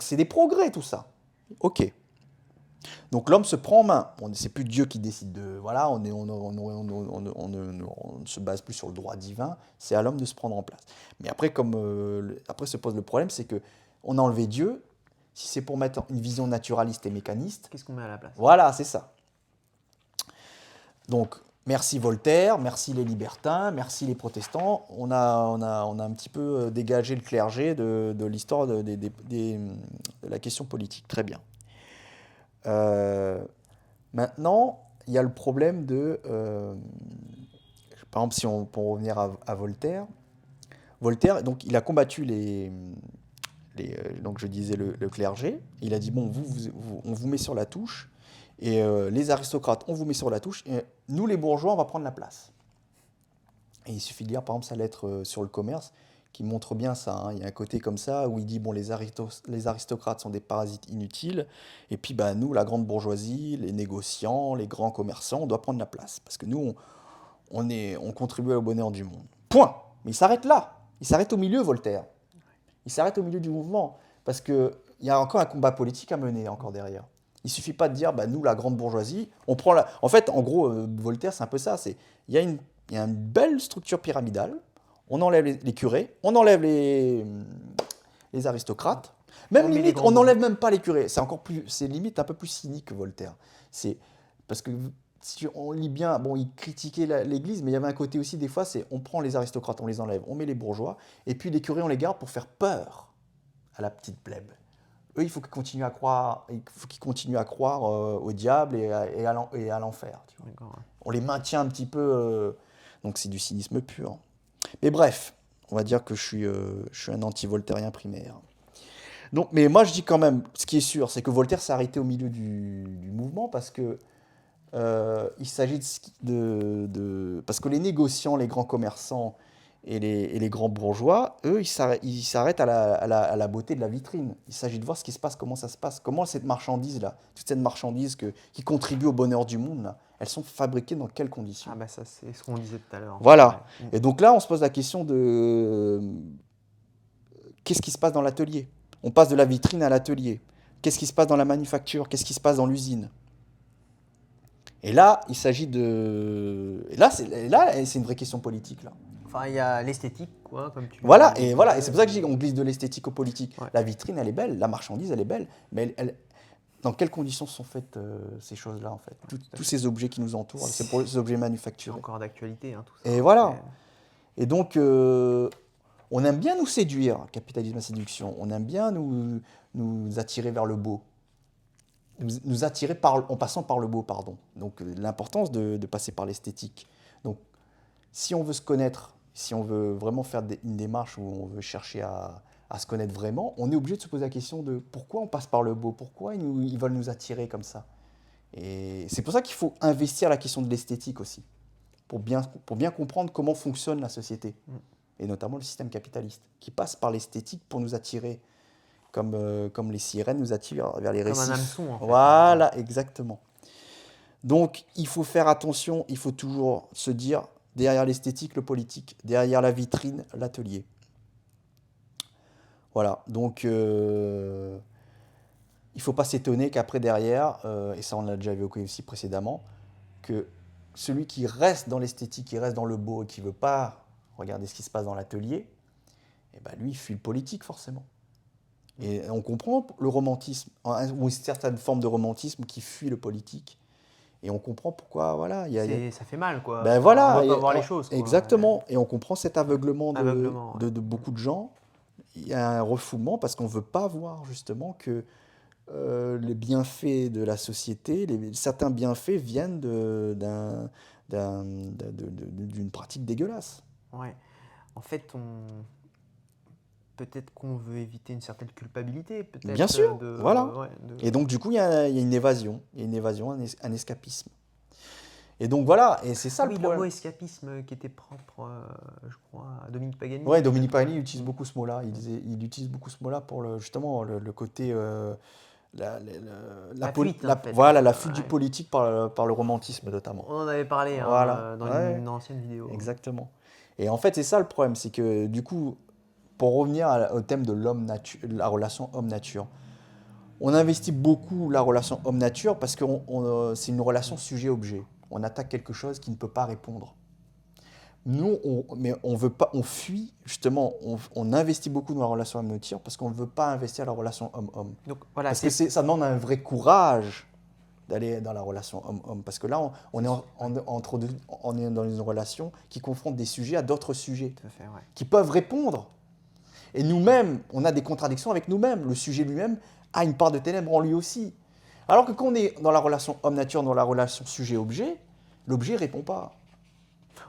B: c'est des progrès, tout ça. Ok. Donc l'homme se prend en main. C'est plus Dieu qui décide de. Voilà, on ne se base plus sur le droit divin. C'est à l'homme de se prendre en place. Mais après, après se pose le problème, c'est que on a enlevé Dieu. Si c'est pour mettre une vision naturaliste et mécaniste,
A: Qu'est-ce qu'on met à la place?
B: voilà, c'est ça. Donc merci Voltaire, merci les libertins, merci les protestants. On a un petit peu dégagé le clergé de l'histoire de la question politique. Très bien. Maintenant, il y a le problème de... par exemple, pour revenir à Voltaire, donc, il a combattu donc je disais le clergé. Il a dit, bon, on vous met sur la touche, et les aristocrates, on vous met sur la touche, et nous, les bourgeois, on va prendre la place. Et il suffit de lire, par exemple, sa lettre sur le commerce, qui montre bien ça. Hein. Il y a un côté comme ça où il dit bon, les aristocrates sont des parasites inutiles, et puis bah, nous, la grande bourgeoisie, les négociants, les grands commerçants, on doit prendre la place, parce que nous, on contribue au bonheur du monde. Point. Mais il s'arrête là. Il s'arrête au milieu, Voltaire. Il s'arrête au milieu du mouvement, parce qu'il y a encore un combat politique à mener encore derrière. Il suffit pas de dire bah, nous, la grande bourgeoisie, on prend la... En fait, en gros, Voltaire, c'est un peu ça. Il y a une belle structure pyramidale. On enlève les curés, on enlève les aristocrates. Même limite, on n'enlève même pas les curés. C'est limite un peu plus cynique que Voltaire. C'est parce que si on lit bien, bon, il critiquait l'Église, mais il y avait un côté aussi des fois, on prend les aristocrates, on les enlève, on met les bourgeois, et puis les curés, on les garde pour faire peur à la petite plèbe. Eux, il faut qu'ils continuent à croire, au diable et à l'enfer. Tu vois.
A: D'accord, ouais.
B: On les maintient un petit peu. Donc c'est du cynisme pur. Mais bref, on va dire que je suis un anti-voltairien primaire. Donc, mais moi je dis quand même, ce qui est sûr, c'est que Voltaire s'est arrêté au milieu du mouvement parce que il s'agit parce que les négociants, les grands commerçants et les grands bourgeois, eux, ils s'arrêtent à la beauté de la vitrine. Il s'agit de voir ce qui se passe, comment ça se passe, comment cette marchandise-là, toute cette marchandise qui contribue au bonheur du monde, là, elles sont fabriquées dans quelles conditions?
A: Ah bah ça, c'est ce qu'on disait tout à l'heure.
B: Voilà.
A: Ouais.
B: Et donc là, on se pose la question de qu'est-ce qui se passe dans l'atelier? On passe de la vitrine à l'atelier. Qu'est-ce qui se passe dans la manufacture? Qu'est-ce qui se passe dans l'usine? Et là, il s'agit de... Et là, c'est une vraie question politique, là.
A: Enfin, il y a l'esthétique, quoi, comme tu
B: Voilà,
A: disais.
B: et c'est pour ça que je dis qu'on glisse de l'esthétique au politique.
A: Ouais.
B: La vitrine, elle est belle, la marchandise, elle est belle, mais dans quelles conditions sont faites ces choses-là, en fait? Tous ces objets qui nous entourent, c'est pour les objets
A: C'est
B: manufacturés.
A: encore d'actualité, hein, tout ça.
B: Et voilà. Et donc, on aime bien nous séduire, capitalisme à séduction. On aime bien nous attirer vers le beau. Nous attirer en passant par le beau, pardon. Donc, l'importance de passer par l'esthétique. Donc, si on veut se connaître, si on veut vraiment faire une démarche où on veut chercher à se connaître vraiment, on est obligé de se poser la question de pourquoi on passe par le beau, pourquoi ils veulent nous attirer comme ça. Et c'est pour ça qu'il faut investir la question de l'esthétique aussi, pour bien comprendre comment fonctionne la société, et notamment le système capitaliste, qui passe par l'esthétique pour nous attirer, comme les sirènes nous attirent vers les récifs.
A: Comme un hameçon, en fait.
B: Voilà, exactement. Donc, il faut faire attention, il faut toujours se dire, derrière l'esthétique, le politique, derrière la vitrine, l'atelier. Voilà, donc il ne faut pas s'étonner qu'après derrière, et ça on l'a déjà évoqué aussi précédemment, que celui qui reste dans l'esthétique, qui reste dans le beau et qui ne veut pas regarder ce qui se passe dans l'atelier, eh ben lui, il fuit le politique forcément. Et on comprend le romantisme, ou une certaine forme de romantisme qui fuit le politique. Et on comprend pourquoi, voilà.
A: Ça fait mal, quoi.
B: Ben voilà,
A: On ne doit pas voir les choses, quoi.
B: exactement. Et on comprend cet aveuglement
A: Aveuglement,
B: de beaucoup de gens. Il y a un refoulement parce qu'on ne veut pas voir justement que les bienfaits de la société, certains bienfaits viennent d'une pratique dégueulasse.
A: Ouais. En fait, peut-être qu'on veut éviter une certaine culpabilité, peut-être.
B: Bien sûr, voilà.
A: Ouais,
B: Et donc, du coup, il y a une évasion. Il y a une évasion, un escapisme. Et donc, voilà, et c'est ça
A: oui,
B: le
A: le
B: problème.
A: mot escapisme qui était propre, je crois, à Dominique Pagani.
B: Oui, Dominique Pagani utilise beaucoup ce mot-là. Il utilise beaucoup ce mot-là pour justement le côté... la
A: fuite, en fait.
B: Voilà, la fuite du
A: Ouais.
B: politique par le romantisme, notamment.
A: On en avait parlé,
B: Voilà.
A: dans
B: Ouais.
A: une ancienne vidéo.
B: Exactement. Et en fait, c'est ça le problème, c'est que du coup, pour revenir au thème de la relation homme-nature, on investit beaucoup la relation homme-nature parce que c'est une relation sujet-objet. On attaque quelque chose qui ne peut pas répondre. Nous, on veut pas, on fuit, justement, on investit beaucoup dans la relation homme-nature parce qu'on ne veut pas investir la relation homme-homme.
A: Donc voilà,
B: Parce que ça demande un vrai courage d'aller dans la relation homme-homme. Parce que là, on est dans une relation qui confronte des sujets à d'autres sujets,
A: tout à fait, ouais.
B: qui peuvent répondre. Et nous-mêmes, on a des contradictions avec nous-mêmes. Le sujet lui-même a une part de ténèbres en lui aussi. Alors que quand on est dans la relation homme-nature, dans la relation sujet-objet, l'objet ne répond pas.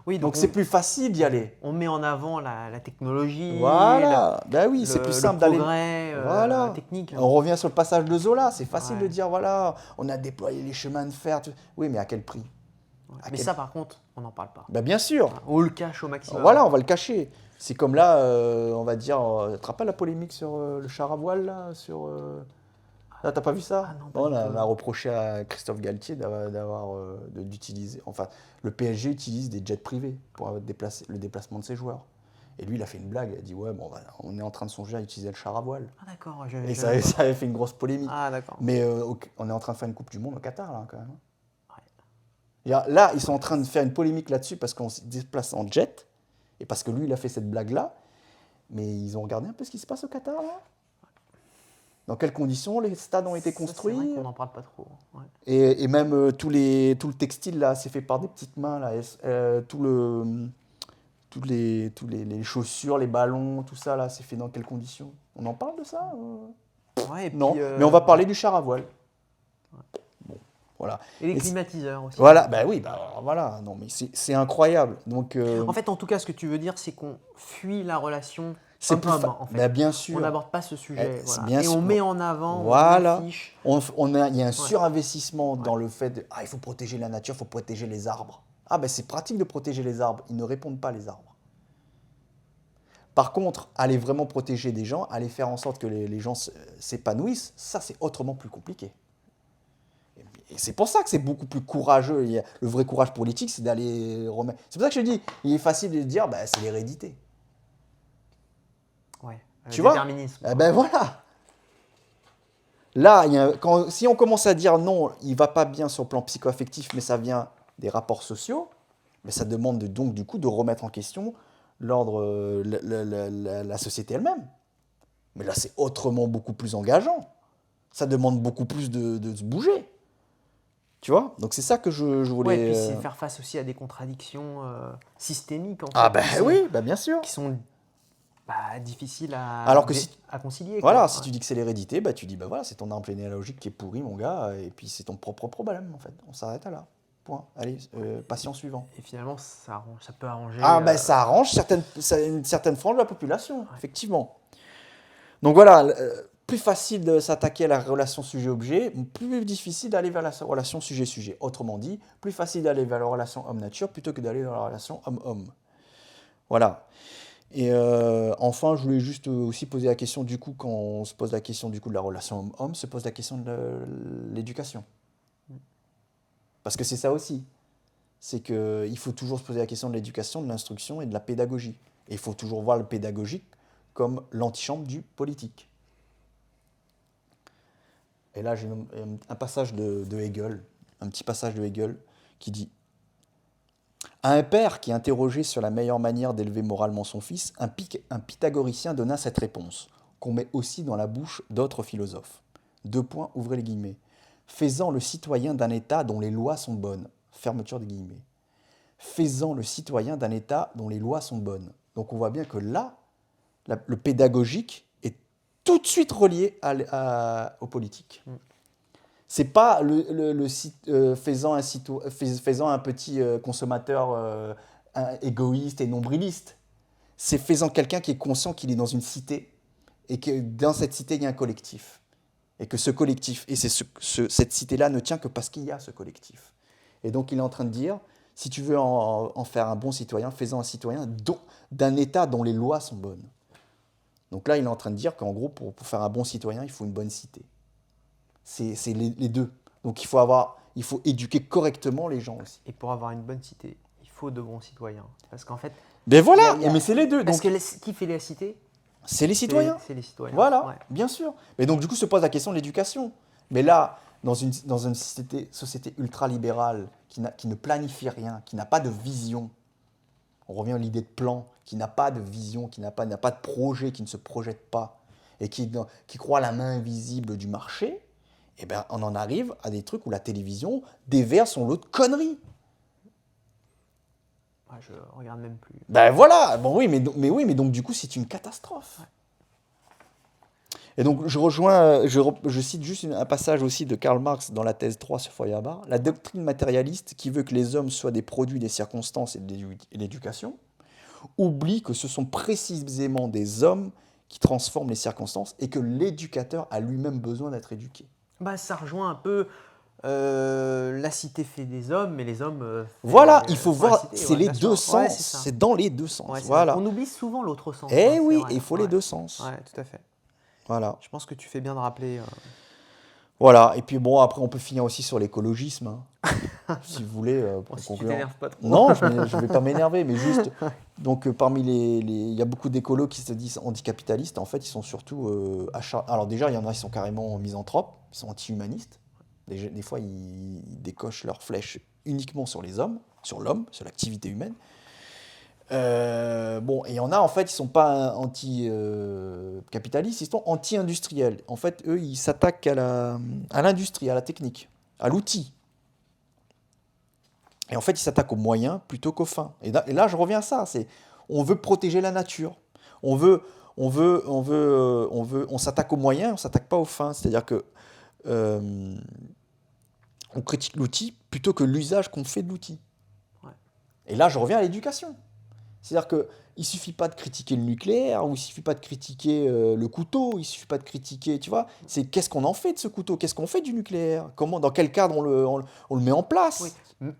A: Oui,
B: donc c'est plus facile d'y aller.
A: On met en avant la technologie,
B: voilà. Ben oui, c'est plus simple d'aller.
A: Le progrès
B: voilà.
A: technique.
B: On revient sur le passage de Zola. C'est facile de dire, voilà, on a déployé les chemins de fer. Oui, mais à quel prix?
A: Mais ça, par contre, on n'en parle pas.
B: Ben bien sûr.
A: On le cache au maximum.
B: Voilà, on va le cacher. C'est comme là, on va dire, tu te rappelles la polémique sur le char à voile, là, sur... Là, t'as pas vu ça?
A: Non,
B: on a reproché à Christophe Galtier d'utiliser... Enfin, le PSG utilise des jets privés pour le déplacement de ses joueurs. Et lui, il a fait une blague. Il a dit, ouais, bon, on est en train de songer à utiliser le char à voile.
A: Ah d'accord.
B: Et ça avait fait une grosse polémique.
A: Ah d'accord.
B: Mais on est en train de faire une Coupe du Monde au Qatar, là, quand même. Ouais. Là, ils sont en train de faire une polémique là-dessus parce qu'on se déplace en jet. Et parce que lui, il a fait cette blague-là. Mais ils ont regardé un peu ce qui se passe au Qatar, là. Dans quelles conditions les stades ont été construits?
A: C'est vrai qu'on n'en parle pas trop. Ouais.
B: Et même tout le textile, là, c'est fait par des petites mains, là. Toutes les chaussures, les ballons, tout ça, là, c'est fait dans quelles conditions? On en parle de ça?
A: Ouais,
B: non, mais on va parler du char à voile. Ouais. Bon, voilà.
A: Et les climatiseurs aussi.
B: Voilà, ben oui, voilà. Non, mais c'est incroyable. Donc,
A: en fait, en tout cas, ce que tu veux dire, c'est qu'on fuit la relation
B: homme-homme, en fait. Bien sûr.
A: On n'aborde pas ce sujet.
B: Bien
A: et
B: sûr.
A: on met en avant,
B: voilà.
A: on affiche.
B: Il y a un surinvestissement dans le fait de il faut protéger la nature, il faut protéger les arbres. Ah ben c'est pratique de protéger les arbres. Ils ne répondent pas, les arbres. Par contre, aller vraiment protéger des gens, aller faire en sorte que les gens s'épanouissent, ça c'est autrement plus compliqué. Et c'est pour ça que c'est beaucoup plus courageux. Le vrai courage politique, c'est d'aller remettre. C'est pour ça que je te dis, il est facile de dire, bah, c'est l'hérédité.
A: Ouais.
B: Tu vois?
A: Déterminisme.
B: Eh ben voilà. Là, si on commence à dire non, il va pas bien sur le plan psycho-affectif, mais ça vient des rapports sociaux, mais ça demande donc du coup de remettre en question l'ordre, la société elle-même. Mais là, c'est autrement beaucoup plus engageant. Ça demande beaucoup plus de se bouger. Tu vois? Donc c'est ça que je
A: Ouais, et
B: voulais.
A: puis c'est faire face aussi à des contradictions systémiques en
B: Ah
A: fait,
B: ben oui, ben bien sûr.
A: qui sont difficiles
B: Alors que si,
A: à concilier.
B: voilà,
A: Quoi.
B: si tu dis que c'est l'hérédité, bah tu dis bah voilà, c'est ton arbre généalogique qui est pourri, mon gars, et puis c'est ton propre problème en fait. On s'arrête à là. Point. Allez, patient suivant.
A: Et finalement, ça peut arranger.
B: Ah ben ça arrange une certaine frange de la population, effectivement. Donc voilà, plus facile de s'attaquer à la relation sujet-objet, plus difficile d'aller vers la relation sujet-sujet. Autrement dit, plus facile d'aller vers la relation homme-nature plutôt que d'aller vers la relation homme-homme. Voilà. Et enfin, je voulais juste aussi poser la question, du coup, quand on se pose la question du coup de la relation homme-homme, se pose la question de l'éducation. Parce que c'est ça aussi. C'est qu'il faut toujours se poser la question de l'éducation, de l'instruction et de la pédagogie. Et il faut toujours voir le pédagogique comme l'antichambre du politique. Et là, j'ai un passage de Hegel, un petit passage de Hegel qui dit: à un père qui interrogeait sur la meilleure manière d'élever moralement son fils, un pythagoricien donna cette réponse, qu'on met aussi dans la bouche d'autres philosophes. Deux points, ouvrez les guillemets. Faisant le citoyen d'un État dont les lois sont bonnes. Fermeture des guillemets. Faisant le citoyen d'un État dont les lois sont bonnes. Donc on voit bien que là, le pédagogique est tout de suite relié au politique. C'est pas faisant un petit consommateur égoïste et nombriliste. C'est faisant quelqu'un qui est conscient qu'il est dans une cité et que dans cette cité, il y a un collectif. Et que ce collectif, et cette cité-là ne tient que parce qu'il y a ce collectif. Et donc il est en train de dire, si tu veux en faire un bon citoyen, fais-en un citoyen d'un État dont les lois sont bonnes. Donc là, il est en train de dire qu'en gros, pour faire un bon citoyen, il faut une bonne cité. C'est les deux. Donc il faut éduquer correctement les gens aussi.
A: Et pour avoir une bonne cité, il faut de bons citoyens. Parce qu'en fait.
B: Ben voilà, mais c'est les deux.
A: Parce que qui fait la cité?
B: C'est les citoyens.
A: C'est les citoyens.
B: Voilà,
A: ouais.
B: Bien sûr. Mais donc du coup se pose la question de l'éducation. Mais là, dans une société ultra-libérale qui ne planifie rien, qui n'a pas de vision, on revient à l'idée de plan, qui n'a pas de vision, qui n'a pas de projet, qui ne se projette pas, et qui croit à la main invisible du marché, eh ben, on en arrive à des trucs où la télévision déverse son lot de conneries.
A: Ouais, je regarde même plus.
B: Ben voilà, bon oui, mais donc du coup c'est une catastrophe. Ouais. Et donc je cite juste un passage aussi de Karl Marx dans la thèse 3 sur Feuerbach, la doctrine matérialiste qui veut que les hommes soient des produits des circonstances et de l'éducation, oublie que ce sont précisément des hommes qui transforment les circonstances et que l'éducateur a lui-même besoin d'être éduqué.
A: Bah, ça rejoint un peu la cité fait des hommes, mais les hommes.
B: Voilà, il faut voir, c'est les deux sens, ouais, c'est dans les deux sens.
A: Ouais,
B: voilà.
A: On oublie souvent l'autre sens.
B: Eh oui, il faut les deux sens.
A: Ouais, tout à fait.
B: Voilà.
A: Je pense que tu fais bien de rappeler.
B: Voilà, et puis bon, après on peut finir aussi sur l'écologisme, hein, si vous voulez.
A: Bon, si tu t'énerves pas trop.
B: Non, je ne vais pas m'énerver, mais juste, donc parmi il y a beaucoup d'écolos qui se disent anticapitalistes, en fait ils sont surtout alors déjà il y en a qui sont carrément misanthropes, ils sont anti-humanistes, des fois ils décochent leurs flèches uniquement sur les hommes, sur l'homme, sur l'activité humaine. Bon, et il y en a, en fait, ils ne sont pas anti-capitalistes, ils sont anti-industriels. En fait, eux, ils s'attaquent à l'industrie, à la technique, à l'outil. Et en fait, ils s'attaquent aux moyens plutôt qu'aux fins. Et là, je reviens à ça. On veut protéger la nature. On s'attaque aux moyens, on ne s'attaque pas aux fins. C'est-à-dire que on critique l'outil plutôt que l'usage qu'on fait de l'outil. Ouais. Et là, je reviens à l'éducation. C'est-à-dire que il suffit pas de critiquer le nucléaire, ou il suffit pas de critiquer le couteau, il suffit pas de critiquer, tu vois, c'est qu'est-ce qu'on en fait de ce couteau, qu'est-ce qu'on fait du nucléaire, comment, dans quel cadre on le met en place,
A: Oui.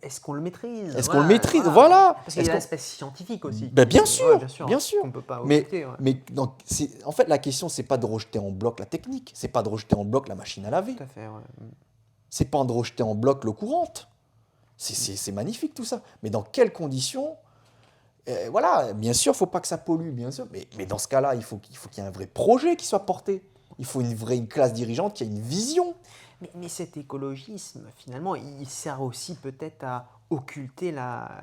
A: Est-ce qu'on le maîtrise?
B: est-ce qu'on le maîtrise, voilà.
A: Parce qu'il y a l'aspect scientifique aussi.
B: Ben, bien
A: Ouais,
B: sûr,
A: bien sûr,
B: bien sûr.
A: qu'on peut pas
B: Mais,
A: occulter. Ouais.
B: mais donc, en fait, la question, c'est pas de rejeter en bloc la technique, c'est pas de rejeter en bloc la machine à laver,
A: Tout à fait, ouais.
B: c'est pas de rejeter en bloc l'eau courante. C'est magnifique tout ça. Mais dans quelles conditions? Voilà, bien sûr, il ne faut pas que ça pollue, bien sûr. Mais dans ce cas-là, il faut qu'il y ait un vrai projet qui soit porté. Il faut une classe dirigeante qui a une vision.
A: Mais cet écologisme, finalement, il sert aussi peut-être à occulter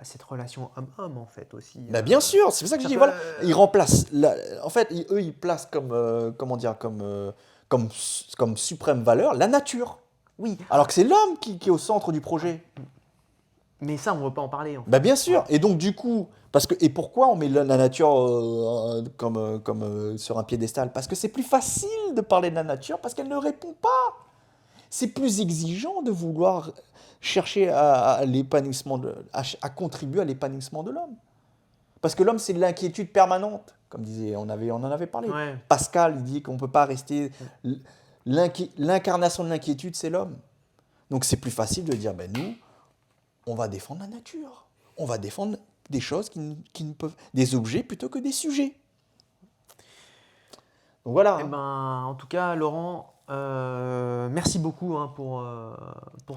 A: cette relation homme-homme, en fait, aussi.
B: Ben, bien sûr, c'est pour ça que je dis, voilà, ils remplacent. En fait, eux, ils placent comment dire, comme suprême valeur la nature.
A: Oui,
B: Alors que c'est l'homme qui est au centre du projet.
A: mais ça, on ne veut pas en parler. En fait.
B: Ben, bien sûr. Et donc, du coup, et pourquoi on met la nature comme sur un piédestal? Parce que c'est plus facile de parler de la nature, parce qu'elle ne répond pas. C'est plus exigeant de vouloir chercher l'épanouissement, à contribuer à l'épanouissement de l'homme. Parce que l'homme, c'est de l'inquiétude permanente, comme disait, on en avait parlé.
A: Ouais.
B: Pascal, il dit qu'on ne peut pas rester. L'incarnation de l'inquiétude, c'est l'homme. Donc c'est plus facile de dire, ben nous, on va défendre la nature. On va défendre des choses qui ne peuvent, des objets plutôt que des sujets. Donc voilà.
A: Eh ben, en tout cas, Laurent, merci beaucoup pour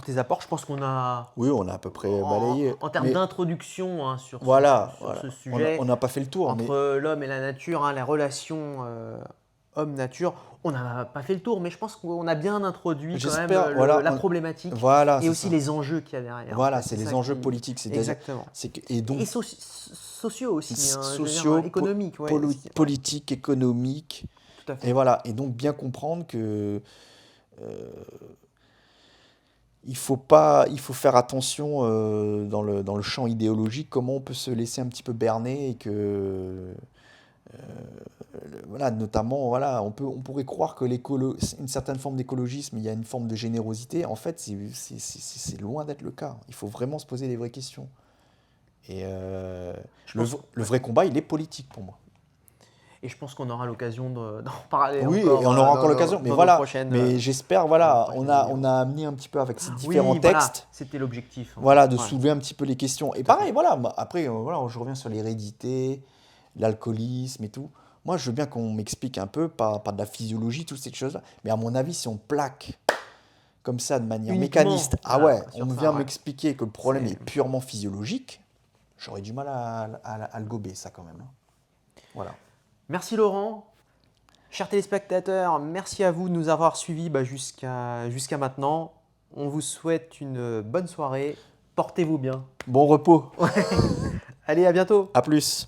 A: tes apports. Je pense qu'on a,
B: Oui, on a à peu près balayé.
A: en termes
B: Mais
A: d'introduction sur
B: voilà,
A: sur
B: voilà.
A: ce sujet,
B: On n'a pas fait le tour.
A: entre l'homme et la nature, la relation homme-nature, on n'a pas fait le tour, mais je pense qu'on a bien introduit quand même
B: J'espère, voilà,
A: la problématique
B: voilà,
A: et
B: c'est
A: aussi
B: ça.
A: les enjeux qu'il y a derrière.
B: Voilà,
A: En fait.
B: c'est les
A: ça
B: enjeux
A: qui-
B: politiques.
A: Exactement.
B: Et donc,
A: Et sociaux aussi, hein, je veux dire,
B: sociaux,
A: économiques. Ouais, ouais,
B: politiques, économiques.
A: tout à fait.
B: Et voilà. Et donc, bien comprendre que il faut faire attention dans le champ idéologique, comment on peut se laisser un petit peu berner et que voilà, notamment, voilà, on pourrait croire que une certaine forme d'écologisme, il y a une forme de générosité. En fait, c'est loin d'être le cas. Il faut vraiment se poser les vraies questions. Et le vrai combat, il est politique pour moi.
A: Et je pense qu'on aura l'occasion d'en parler
B: Oui,
A: encore.
B: et on aura encore l'occasion. Mais
A: dans
B: voilà,
A: nos prochaines,
B: mais j'espère, voilà,
A: prochaines
B: on a amené un petit peu avec ces différents
A: oui, voilà,
B: textes.
A: c'était l'objectif.
B: Voilà, de
A: Voilà.
B: soulever un petit peu les questions. Et
A: Tout à
B: pareil, voilà, après, voilà, je reviens sur l'hérédité, l'alcoolisme et tout. Moi, je veux bien qu'on m'explique un peu, pas de la physiologie, toutes ces choses-là. Mais à mon avis, si on plaque comme ça, de manière
A: Uniquement,
B: mécaniste, ah
A: voilà,
B: ouais,
A: sur
B: on
A: ça,
B: vient
A: ouais.
B: m'expliquer que le problème
A: C'est-
B: est purement physiologique, j'aurais du mal à le gober, ça, quand même. Voilà.
A: Merci Laurent. Chers téléspectateurs, merci à vous de nous avoir suivis jusqu'à maintenant. On vous souhaite une bonne soirée. Portez-vous bien.
B: Bon repos.
A: Allez, à bientôt.
B: À plus.